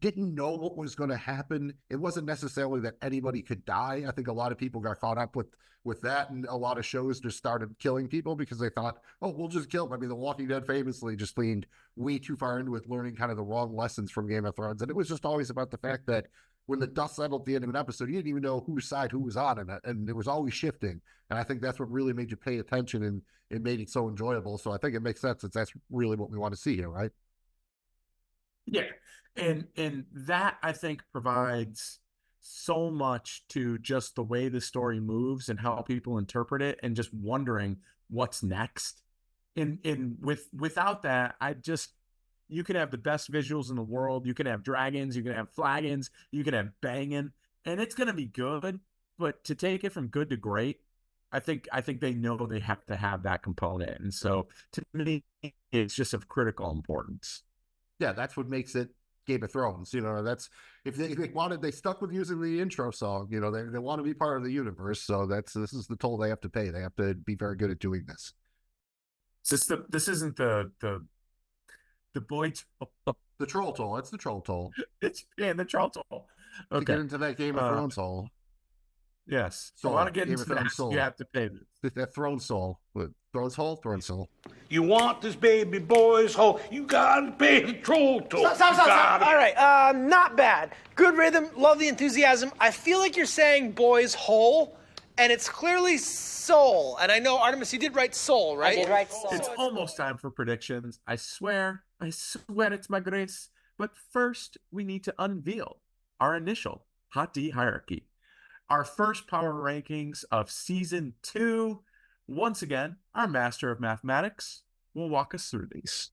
C: didn't know what was going to happen. It wasn't necessarily that anybody could die. I think a lot of people got caught up with that, and a lot of shows just started killing people because they thought, oh, we'll just kill them. I mean, The Walking Dead famously just leaned way too far into it, learning kind of the wrong lessons from Game of Thrones. And it was just always about the fact that when the dust settled at the end of an episode, you didn't even know whose side who was on in it, and it was always shifting. And I think that's what really made you pay attention, and it made it so enjoyable. So I think it makes sense that that's really what we want to see here, right?
B: Yeah, and that, I think, provides so much to just the way the story moves and how people interpret it, and just wondering what's next. Without that, you can have the best visuals in the world. You can have dragons, you can have flagons, you can have banging, and it's going to be good. But to take it from good to great, I think they know they have to have that component. And so to me, it's just of critical importance.
C: Yeah, that's what makes it Game of Thrones. You know, that's if they wanted, they stuck with using the intro song. You know, they want to be part of the universe. So this is the toll they have to pay. They have to be very good at doing this.
B: This isn't the boy
C: the troll toll. It's the troll toll.
B: It's the troll toll. Okay.
C: To get into that Game of Thrones hole.
B: Yes.
C: So
B: I want to get
C: Game
B: into
C: of Thrones
B: that.
C: soul.
B: You have to pay this.
C: That throne soul. Thrones hole? Throne soul.
G: You want this baby boy's hole, you gotta pay the troll toll.
F: Stop. All right, not bad. Good rhythm, love the enthusiasm. I feel like you're saying boy's hole, and it's clearly soul. And I know, Artemis, you did write soul, right?
H: I did write soul.
B: It's almost time for predictions. I swear it's my grace. But first, we need to unveil our initial Hot D hierarchy. Our first power rankings of season 2. Once again, our master of mathematics will walk us through these.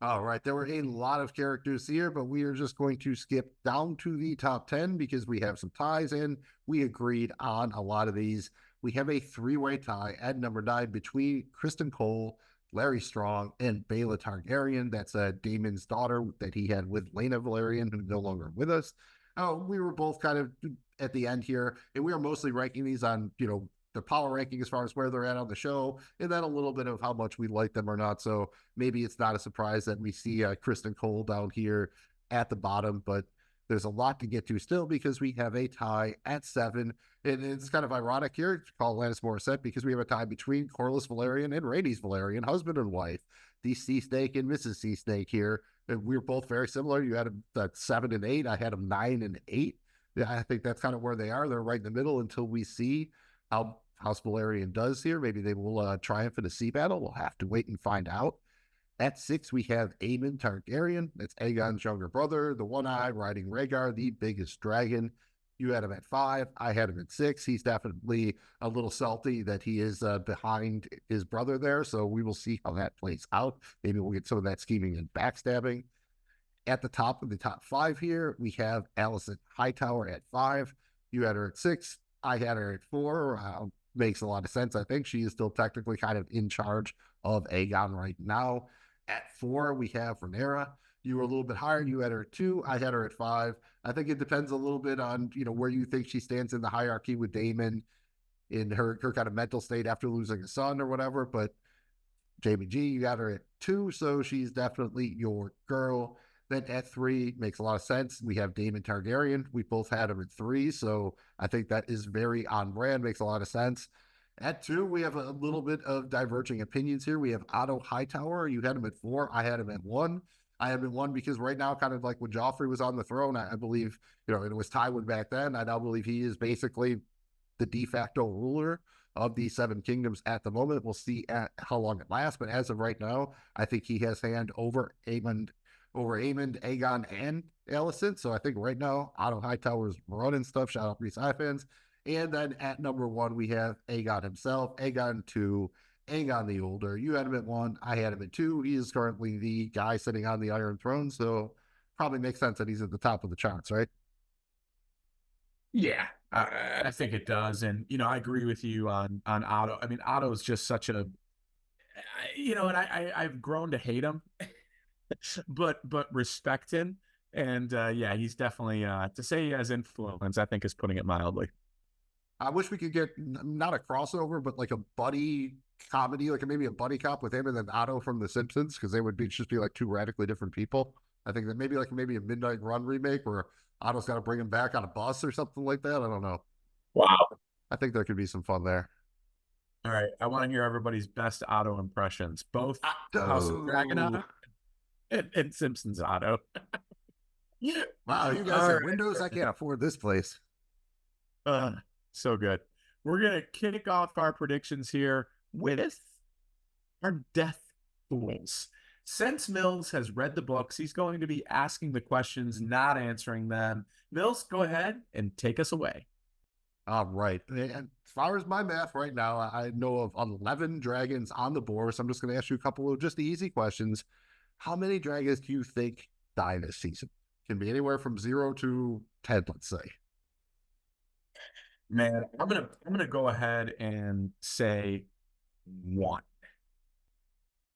C: All right. There were a lot of characters here, but we are just going to skip down to the top 10 because we have some ties in. We agreed on a lot of these. We have a 3-way tie at number 9 between Kristen Cole, Larry Strong, and Baela Targaryen. That's Daemon's daughter that he had with Lena Valerian, who's no longer with us. We were both kind of at the end here, and we are mostly ranking these on, you know, the power ranking as far as where they're at on the show, and then a little bit of how much we like them or not. So maybe it's not a surprise that we see Kristen Cole down here at the bottom, but there's a lot to get to still because we have a tie at 7. And it's kind of ironic here to call Alanis Morissette because we have a tie between Corlys Velaryon and Rhaenys Velaryon, husband and wife, the Sea Snake and Mrs. Sea Snake here. And we were both very similar. You had him at 7 and 8. I had him 9 and 8. Yeah, I think that's kind of where they are. They're right in the middle until we see how House Valerian does here. Maybe they will triumph in a sea battle. We'll have to wait and find out. At 6, we have Aemon Targaryen. That's Aegon's younger brother, the one eye riding Rhaegar, the biggest dragon. You had him at 5. I had him at 6. He's definitely a little salty that he is behind his brother there. So we will see how that plays out. Maybe we'll get some of that scheming and backstabbing. At the top of the top 5 here, we have Alicent Hightower at 5. You had her at 6. I had her at 4. Makes a lot of sense. I think she is still technically kind of in charge of Aegon right now. At 4, we have Rhaenyra. You were a little bit higher. You had her at 2. I had her at 5. I think it depends a little bit on, where you think she stands in the hierarchy with Daemon in her kind of mental state after losing a son or whatever. But Jamie G, you got her at 2, so she's definitely your girl. Then at 3 makes a lot of sense. We have Daemon Targaryen. We both had him at 3, so I think that is very on brand. Makes a lot of sense. At 2, we have a little bit of diverging opinions here. We have Otto Hightower. You had him at 4. I had him at 1. I have him at 1 because right now, kind of like when Joffrey was on the throne, I believe, it was Tywin back then. I now believe he is basically the de facto ruler of the 7 kingdoms at the moment. We'll see how long it lasts, but as of right now, I think he has hand over Aemon, Aegon, and Alicent. So I think right now, Otto Hightower's running stuff. Shout out Reese fans. And then at number 1, we have Aegon himself, Aegon 2, Aegon the Older. You had him at 1, I had him at 2. He is currently the guy sitting on the Iron Throne, so probably makes sense that he's at the top of the charts, right?
B: Yeah, I think it does. And, I agree with you on Otto. I mean, Otto is just such a, and I've grown to hate him, but respect him. And yeah, he's definitely, to say he has influence, I think is putting it mildly.
C: I wish we could get not a crossover, but like a buddy comedy, like maybe a buddy cop with him and then Otto from The Simpsons, because they would just be like 2 radically different people. I think that maybe a Midnight Run remake where Otto's got to bring him back on a bus or something like that. I don't know.
B: Wow.
C: I think there could be some fun there.
B: All right. I want to hear everybody's best Otto impressions, both House of Dragon Otto and Simpsons Otto.
C: Yeah. Wow, you guys have windows? I can't afford this place.
B: So good. We're going to kick off our predictions here with our death duels. Since Mills has read the books, he's going to be asking the questions, not answering them. Mills, go ahead and take us away.
C: All right. And as far as my math right now, I know of 11 dragons on the board, so I'm just going to ask you a couple of just easy questions. How many dragons do you think die this season? Can be anywhere from 0 to 10, let's say.
B: Man, I'm gonna go ahead and say 1.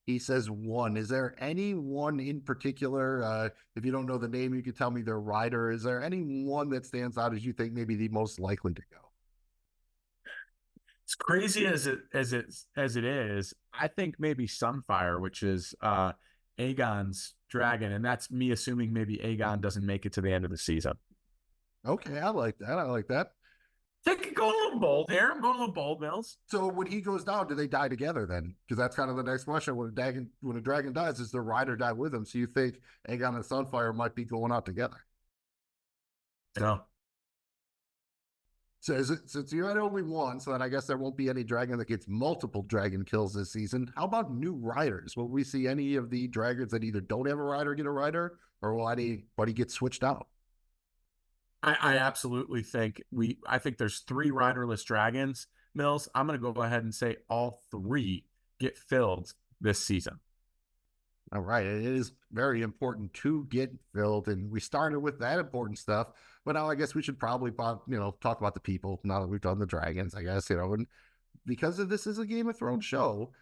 C: He says 1. Is there any one in particular? If you don't know the name, you could tell me their rider. Is there any one that stands out as you think maybe the most likely to go?
B: As crazy as it is, I think maybe Sunfire, which is Aegon's dragon, and that's me assuming maybe Aegon doesn't make it to the end of the season.
C: Okay, I like that.
B: Go a little bold here. I'm going a little bold, Mills.
C: So when he goes down, do they die together then? Because that's kind of the next question. When a dragon dies, does the rider die with him? So you think Aegon and Sunfire might be going out together?
B: No.
C: So since you had only 1, so then I guess there won't be any dragon that gets multiple dragon kills this season. How about new riders? Will we see any of the dragons that either don't have a rider get a rider, or will anybody get switched out?
B: I absolutely think I think there's 3 riderless dragons, Mills. I'm going to go ahead and say all 3 get filled this season.
C: All right. It is very important to get filled, and we started with that important stuff, but now I guess we should probably, talk about the people now that we've done the dragons, I guess, and because this is a Game of Thrones show,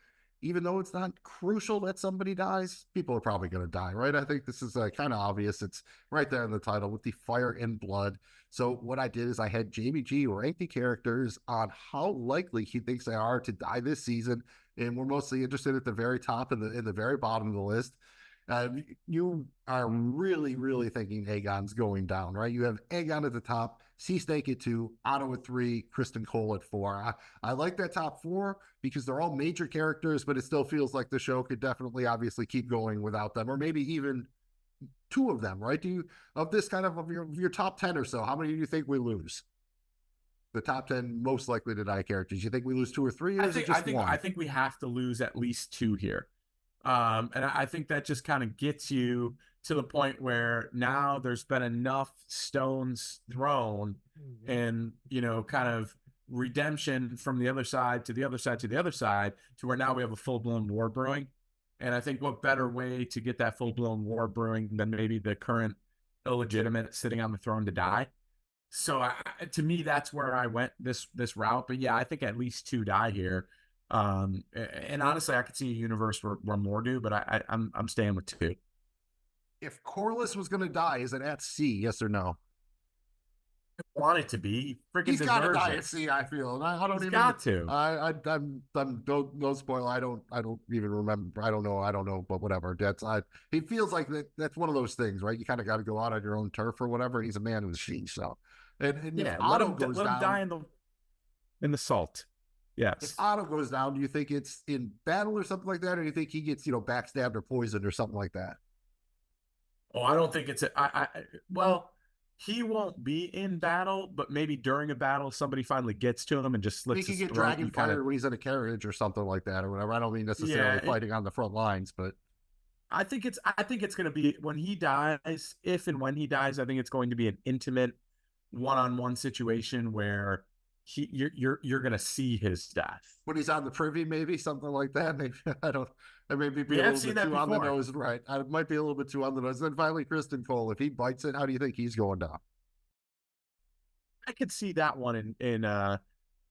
C: even though it's not crucial that somebody dies, people are probably going to die, right? I think this is kind of obvious. It's right there in the title with the fire and blood. So what I did is I had Jamie G rank the characters on how likely he thinks they are to die this season. And we're mostly interested at the very top and in the very bottom of the list. You are really, really thinking Aegon's going down, right? You have Aegon at the top, Sea Snake at 2, Otto at 3, Kristen Cole at 4. I like that top 4 because they're all major characters, but it still feels like the show could definitely obviously keep going without them, or maybe even two of them, right? Do you of this kind of your top 10 or so? How many do you think we lose? The top 10 most likely to die characters. You think we lose two or three, or is it just one?
B: I think we have to lose at least two here. And I think that just kind of gets you to the point where now there's been enough stones thrown and, kind of redemption from the other side to the other side to the other side to where now we have a full-blown war brewing. And I think what better way to get that full-blown war brewing than maybe the current illegitimate sitting on the throne to die. So to me, that's where I went this route. But yeah, I think at least two die here. And honestly, I could see a universe where more do, but I'm staying with two.
C: If Corlys was going to die, is it at sea? Yes or no?
B: I want it to be. He freaking
C: He's got to
B: deserves
C: die
B: it.
C: at sea. I feel, and I don't
B: He's
C: even.
B: got to.
C: I'm no spoil. I don't even remember. I don't know. But whatever. He feels like that's one of those things, right? You kind of got to go out on your own turf or whatever. He's a man who's she. So, and
B: Yeah,
C: if Otto goes
B: let him
C: down,
B: die in the salt. Yes.
C: if Otto goes down, do you think it's in battle or something like that, or do you think he gets backstabbed or poisoned or something like that?
B: Oh, I don't think it's well, he won't be in battle, but maybe during a battle, somebody finally gets to him and just
C: He
B: slits
C: could
B: his
C: get
B: throat.
C: dragon fired when he's in a carriage or something like that, or whatever. I don't mean necessarily
B: Yeah,
C: fighting on the front lines, but
B: I think it's going to be when he dies, if and when he dies, I think it's going to be an intimate one-on-one situation where you're going to see his death.
C: when he's on the privy, maybe something like that. Maybe I don't. I may be
B: We
C: a
B: have
C: little
B: seen
C: bit
B: that
C: too on the
B: before.
C: nose, right? I might be a little bit too on the nose. Then finally, Kristen Cole, if he bites it, how do you think he's going down?
B: I could see that one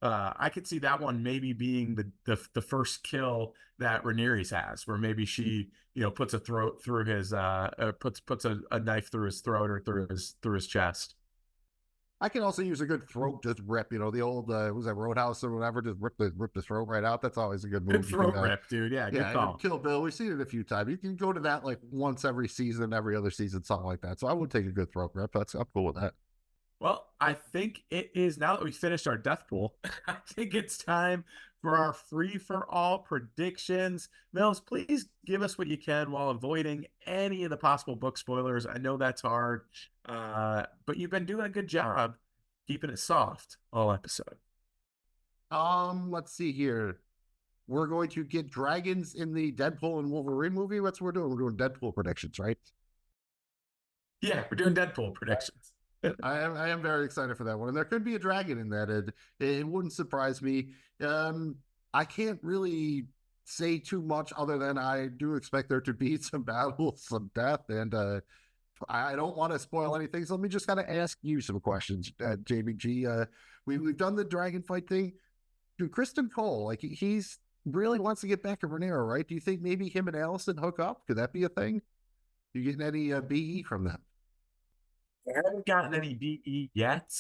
B: I could see that one maybe being the first kill that Rhaenyra has, where maybe she puts a throat through his puts a knife through his throat or through his chest.
C: I can also use a good throat just rip. The old was that Roadhouse or whatever, just rip the throat right out. That's always a good move.
B: Good throat rip, dude. Yeah, good call.
C: Kill Bill. We've seen it a few times. You can go to that like once every season, every other season, something like that. So I would take a good throat rip. I'm cool with that.
B: Well, I think it is now that we finished our death pool. I think it's time for our free-for-all predictions. Mills, please give us what you can while avoiding any of the possible book spoilers. I know that's hard, but you've been doing a good job keeping it soft all episode.
C: Let's see here. We're going to get dragons in the Deadpool and Wolverine movie. That's what we're doing. We're doing Deadpool predictions, right?
B: Yeah, we're doing Deadpool predictions.
C: I am very excited for that one. And there could be a dragon in that. It wouldn't surprise me. I can't really say too much other than I do expect there to be some battles, some death, and I don't want to spoil anything. So let me just kind of ask you some questions, Jamie G. We've done the dragon fight thing. Dude, Kristen Cole, like he's really wants to get back to Rhaenyra, right? Do you think maybe him and Allison hook up? Could that be a thing? You getting any BE from them?
B: I haven't gotten any BE yet,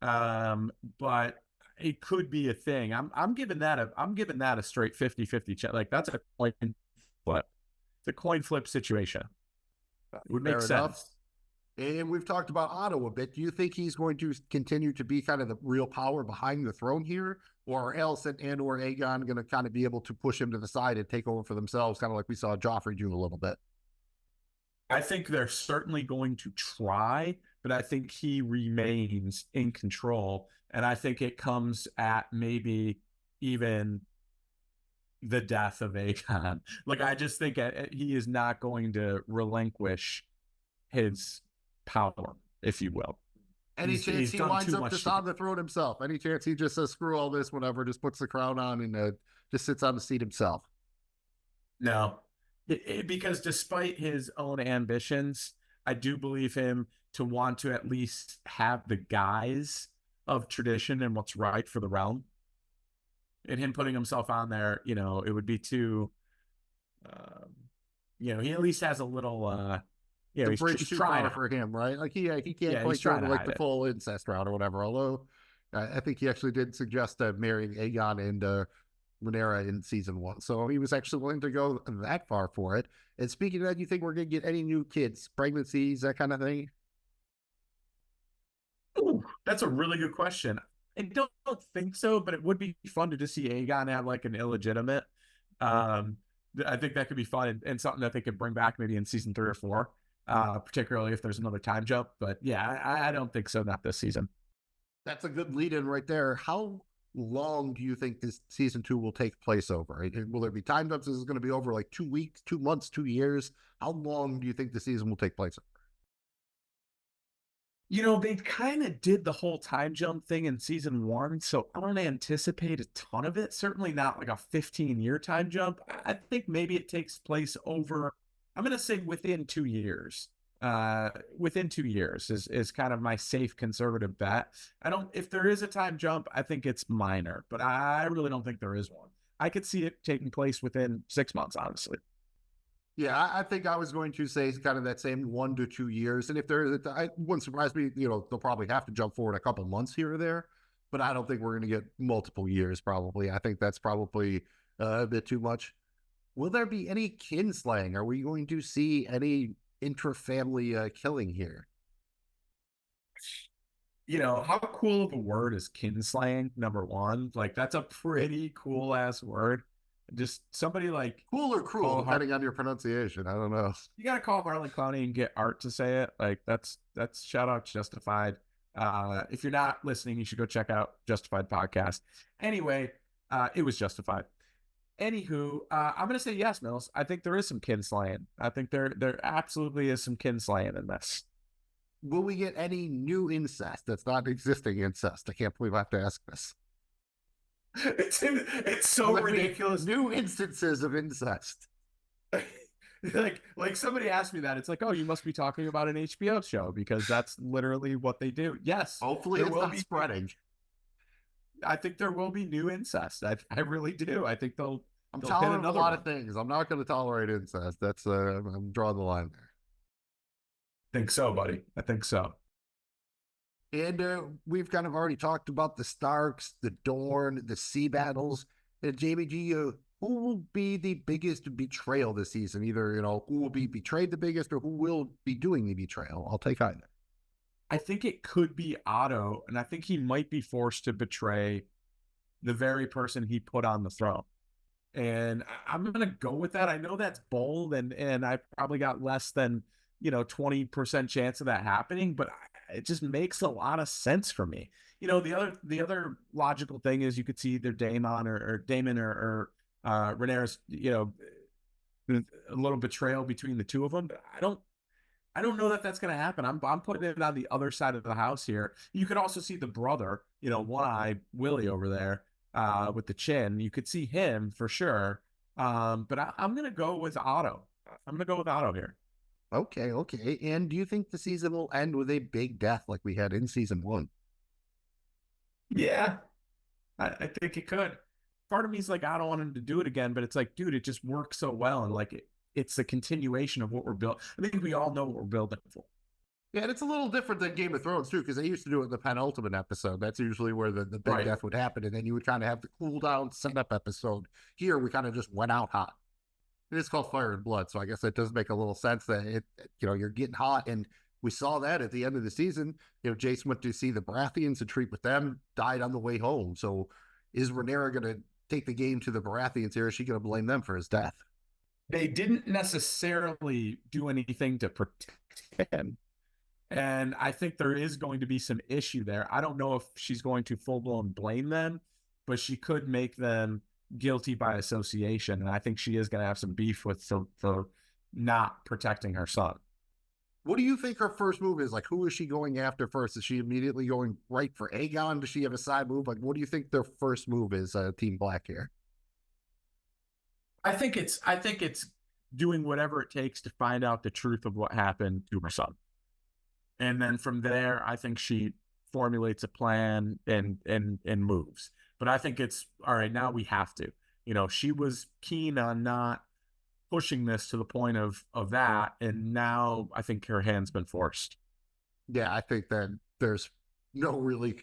B: but it could be a thing. I'm giving that a straight 50-50 check. Like that's a coin flip. It's a coin flip situation. It would make sense.
C: And we've talked about Otto a bit. Do you think he's going to continue to be kind of the real power behind the throne here, or are Alicent and or Aegon going to kind of be able to push him to the side and take over for themselves, kind of like we saw Joffrey do a little bit?
B: I think they're certainly going to try, but I think he remains in control. And I think it comes at maybe even the death of Aegon. Like, I just think he is not going to relinquish his power, if you will.
C: Any chance he winds up just on the throne himself? Any chance he just says, screw all this, whatever, just puts the crown on and just sits on the seat himself?
B: No. Because despite his own ambitions, I do believe him to want to at least have the guise of tradition and what's right for the realm. And him putting himself on there, it would be too, he at least has a little,
C: the bridge too far for him, right? Like he can't quite go to like the full incest route or whatever. Although I think he actually did suggest marrying Aegon and Rhaenyra in season 1, so he was actually willing to go that far for it. And speaking of that, you think we're going to get any new kids, pregnancies, that kind of thing?
B: Ooh, that's a really good question. I don't think so, but it would be fun to just see Aegon have like an illegitimate. I think that could be fun and something that they could bring back maybe in season 3 or 4. particularly if there's another time jump. But yeah, I don't think so. Not this season.
C: That's a good lead in right there. How long do you think this season 2 will take place over? Will there be time jumps? Is it going to be over like 2 weeks, 2 months, 2 years? How long do you think the season will take place over?
B: They kind of did the whole time jump thing in season 1, so I don't anticipate a ton of it. Certainly not like a 15-year time jump. I think maybe it takes place over, I'm going to say within 2 years. Within 2 years is kind of my safe conservative bet. If there is a time jump, I think it's minor, but I really don't think there is one. I could see it taking place within 6 months, honestly.
C: Yeah, I think I was going to say kind of that same 1 to 2 years. And if there is, it wouldn't surprise me, they'll probably have to jump forward a couple months here or there, but I don't think we're going to get multiple years probably. I think that's probably a bit too much. Will there be any kinslaying? Are we going to see any intra-family killing here?
B: How cool of a word is kinslaying, number one? Like, that's a pretty cool ass word. Just somebody like
C: Cool or cruel, depending on your pronunciation. I don't know.
B: you gotta call Harlan Clowney and get Art to say it. Like, that's shout out Justified. If you're not listening, you should go check out Justified podcast. Anyway, it was Justified. Anywho, I'm gonna say yes, Mills. I think there is some kinslaying. I think there absolutely is some kinslaying in this.
C: Will we get any new incest that's not existing incest? I can't believe I have to ask this.
B: It's so ridiculous.
C: New instances of incest.
B: like somebody asked me that. It's like, oh, you must be talking about an HBO show because that's literally what they do. Yes.
C: Hopefully it's not spreading.
B: I think there will be new incest. I really do. I think they'll
C: tolerating a lot of things. I'm not going to tolerate incest. That's I'm drawing the line there.
B: I think so, buddy. I think so.
C: And we've kind of already talked about the Starks, the Dorne, the sea battles. Jamie G, who will be the biggest betrayal this season? Either, who will be betrayed the biggest or who will be doing the betrayal? I'll take either.
B: I think it could be Otto, and I think he might be forced to betray the very person he put on the throne. And I'm going to go with that. I know that's bold, and I probably got less than 20% chance of that happening, but it just makes a lot of sense for me. The other logical thing is you could see either Daemon or Rhaenyra's, a little betrayal between the two of them. But I don't know that that's going to happen. I'm putting it on the other side of the house here. You could also see the brother, One Eye Willie over there with the chin. You could see him for sure. But I'm going to go with Otto. I'm going to go with Otto here.
C: Okay. And do you think the season will end with a big death like we had in season 1?
B: Yeah, I think it could. Part of me is like, I don't want him to do it again, but it's like, dude, it just works so well. And like, it's the continuation of what we're building. I think we all know what we're building for.
C: Yeah, and it's a little different than Game of Thrones, too, because they used to do it in the penultimate episode. That's usually where the big death would happen. And then you would kind of have the cool down setup episode. Here, we kind of just went out hot. It is called Fire and Blood, so I guess it does make a little sense that you're getting hot, and we saw that at the end of the season. Jason went to see the Baratheons and treat with them, died on the way home. So, is Rhaenyra going to take the game to the Baratheons here? Is she going to blame them for his death?
B: They didn't necessarily do anything to protect him, and I think there is going to be some issue there. I don't know if she's going to full blown blame them, but she could make them guilty by association, and I think she is going to have some beef with for not protecting her son.
C: What do you think her first move is? Like, who is she going after first? Is she immediately going right for Aegon? Does she have a side move? Like, what do you think their first move is, Team Black here?
B: I think it's doing whatever it takes to find out the truth of what happened to her son, and then from there, I think she formulates a plan and moves. But I think it's all right. Now we have to. She was keen on not pushing this to the point of that, and now I think her hand's been forced.
C: Yeah, I think that there's no really.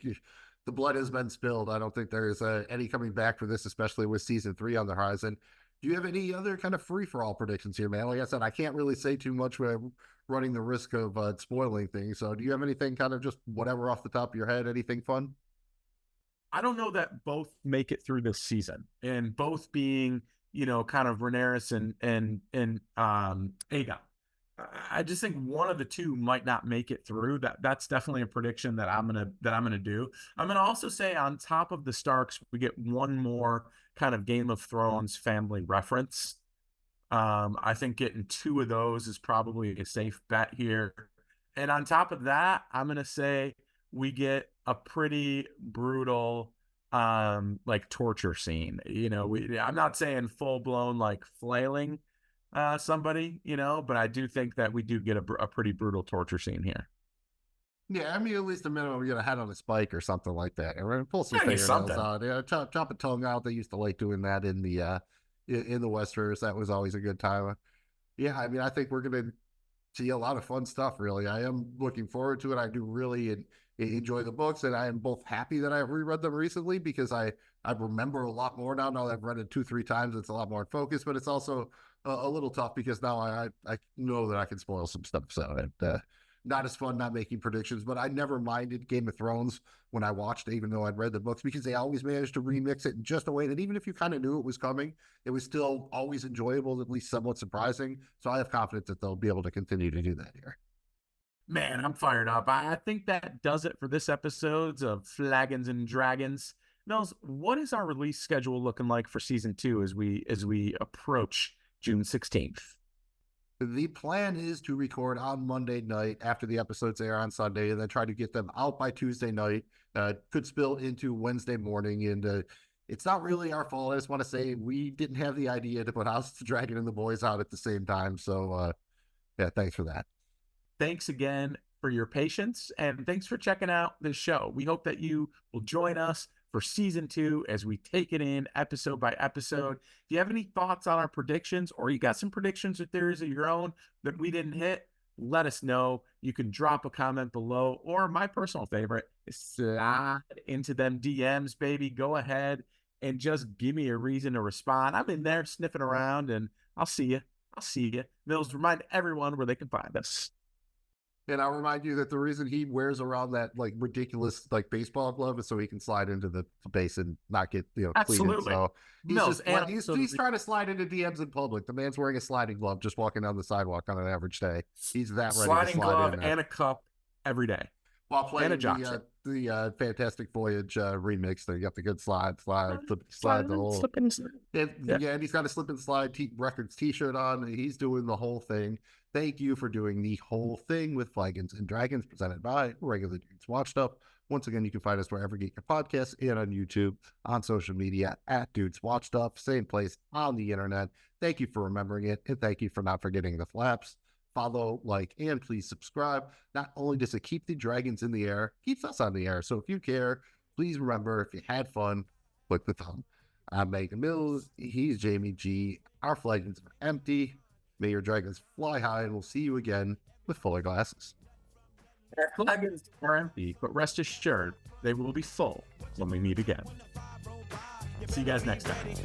C: The blood has been spilled. I don't think there's any coming back for this, especially with season 3 on the horizon. Do you have any other kind of free-for-all predictions here, man? Like I said, I can't really say too much without running the risk of spoiling things. So do you have anything kind of just whatever off the top of your head, anything fun?
B: I don't know that both make it through this season, and both being, kind of Rhaenyra and Aegon. I just think one of the two might not make it through. That's definitely a prediction that I'm gonna do. I'm gonna also say on top of the Starks, we get one more kind of Game of Thrones family reference. I think getting two of those is probably a safe bet here. And on top of that, I'm gonna say we get a pretty brutal like torture scene. I'm not saying full blown like flailing somebody, but I do think that we do get a pretty brutal torture scene here.
C: Yeah, I mean, at least a minimum, we get a head on a spike or something like that. And we're gonna pull some
B: Yeah,
C: fingernails
B: something.
C: out. Yeah, chop a tongue out. They used to like doing that in the Westeros. That was always a good time. Yeah, I mean, I think we're gonna see a lot of fun stuff. Really, I am looking forward to it. I do really enjoy the books, and I am both happy that I've reread them recently because I remember a lot more now. Now that I've read it 2-3 times, it's a lot more in focus. But it's also a little tough because now I know that I can spoil some stuff. So not as fun not making predictions. But I never minded Game of Thrones when I watched it, even though I'd read the books, because they always managed to remix it in just a way that even if you kind of knew it was coming, it was still always enjoyable, at least somewhat surprising. So I have confidence that they'll be able to continue to do that here.
B: Man, I'm fired up. I think that does it for this episode of Flagons and Dragons. Nels, what is our release schedule looking like for season 2 as we approach June 16th?
C: The plan is to record on Monday night after the episodes air on Sunday, and then try to get them out by Tuesday night. Could spill into Wednesday morning, and it's not really our fault. I just want to say we didn't have the idea to put House of the Dragon and the Boys out at the same time. So, yeah, thanks for that.
B: Thanks again for your patience, and thanks for checking out this show. We hope that you will join us for season 2 as we take it in episode by episode. If you have any thoughts on our predictions, or you got some predictions or theories of your own that we didn't hit, let us know. You can drop a comment below, or my personal favorite is slide into them DMs, baby. Go ahead and just give me a reason to respond. I'm in there sniffing around, and I'll see you. Mills, remind everyone where they can find us.
C: And I'll remind you that the reason he wears around that like ridiculous like baseball glove is so he can slide into the base and not get
B: Absolutely.
C: cleated. So
B: Mills,
C: he's trying to slide into DMs in public. The man's wearing a sliding glove just walking down the sidewalk on an average day. He's that ready
B: sliding
C: to slide
B: glove
C: in
B: and a cup every day.
C: while playing
B: and a
C: the Fantastic Voyage remix. There you got the good slide the whole
B: slip and slide.
C: Yeah, and he's got a slip and slide records t-shirt on. He's doing the whole thing. Thank you for doing the whole thing with Flagons and Dragons, presented by Regular Dudes Watched Up. Once again, you can find us wherever you get your podcasts and on YouTube, on social media at Dudes Watched Up, same place on the internet. Thank you for remembering it, and thank you for not forgetting the flaps. Follow, like, and please subscribe. Not only does it keep the dragons in the air, it keeps us on the air. So if you care, please remember, if you had fun, click the thumb. I'm Megan Mills. He's Jamie G. Our flagons are empty. May your dragons fly high, and we'll see you again with fuller glasses.
B: Our flagons are empty, but rest assured, they will be full when we meet again. See you guys next time.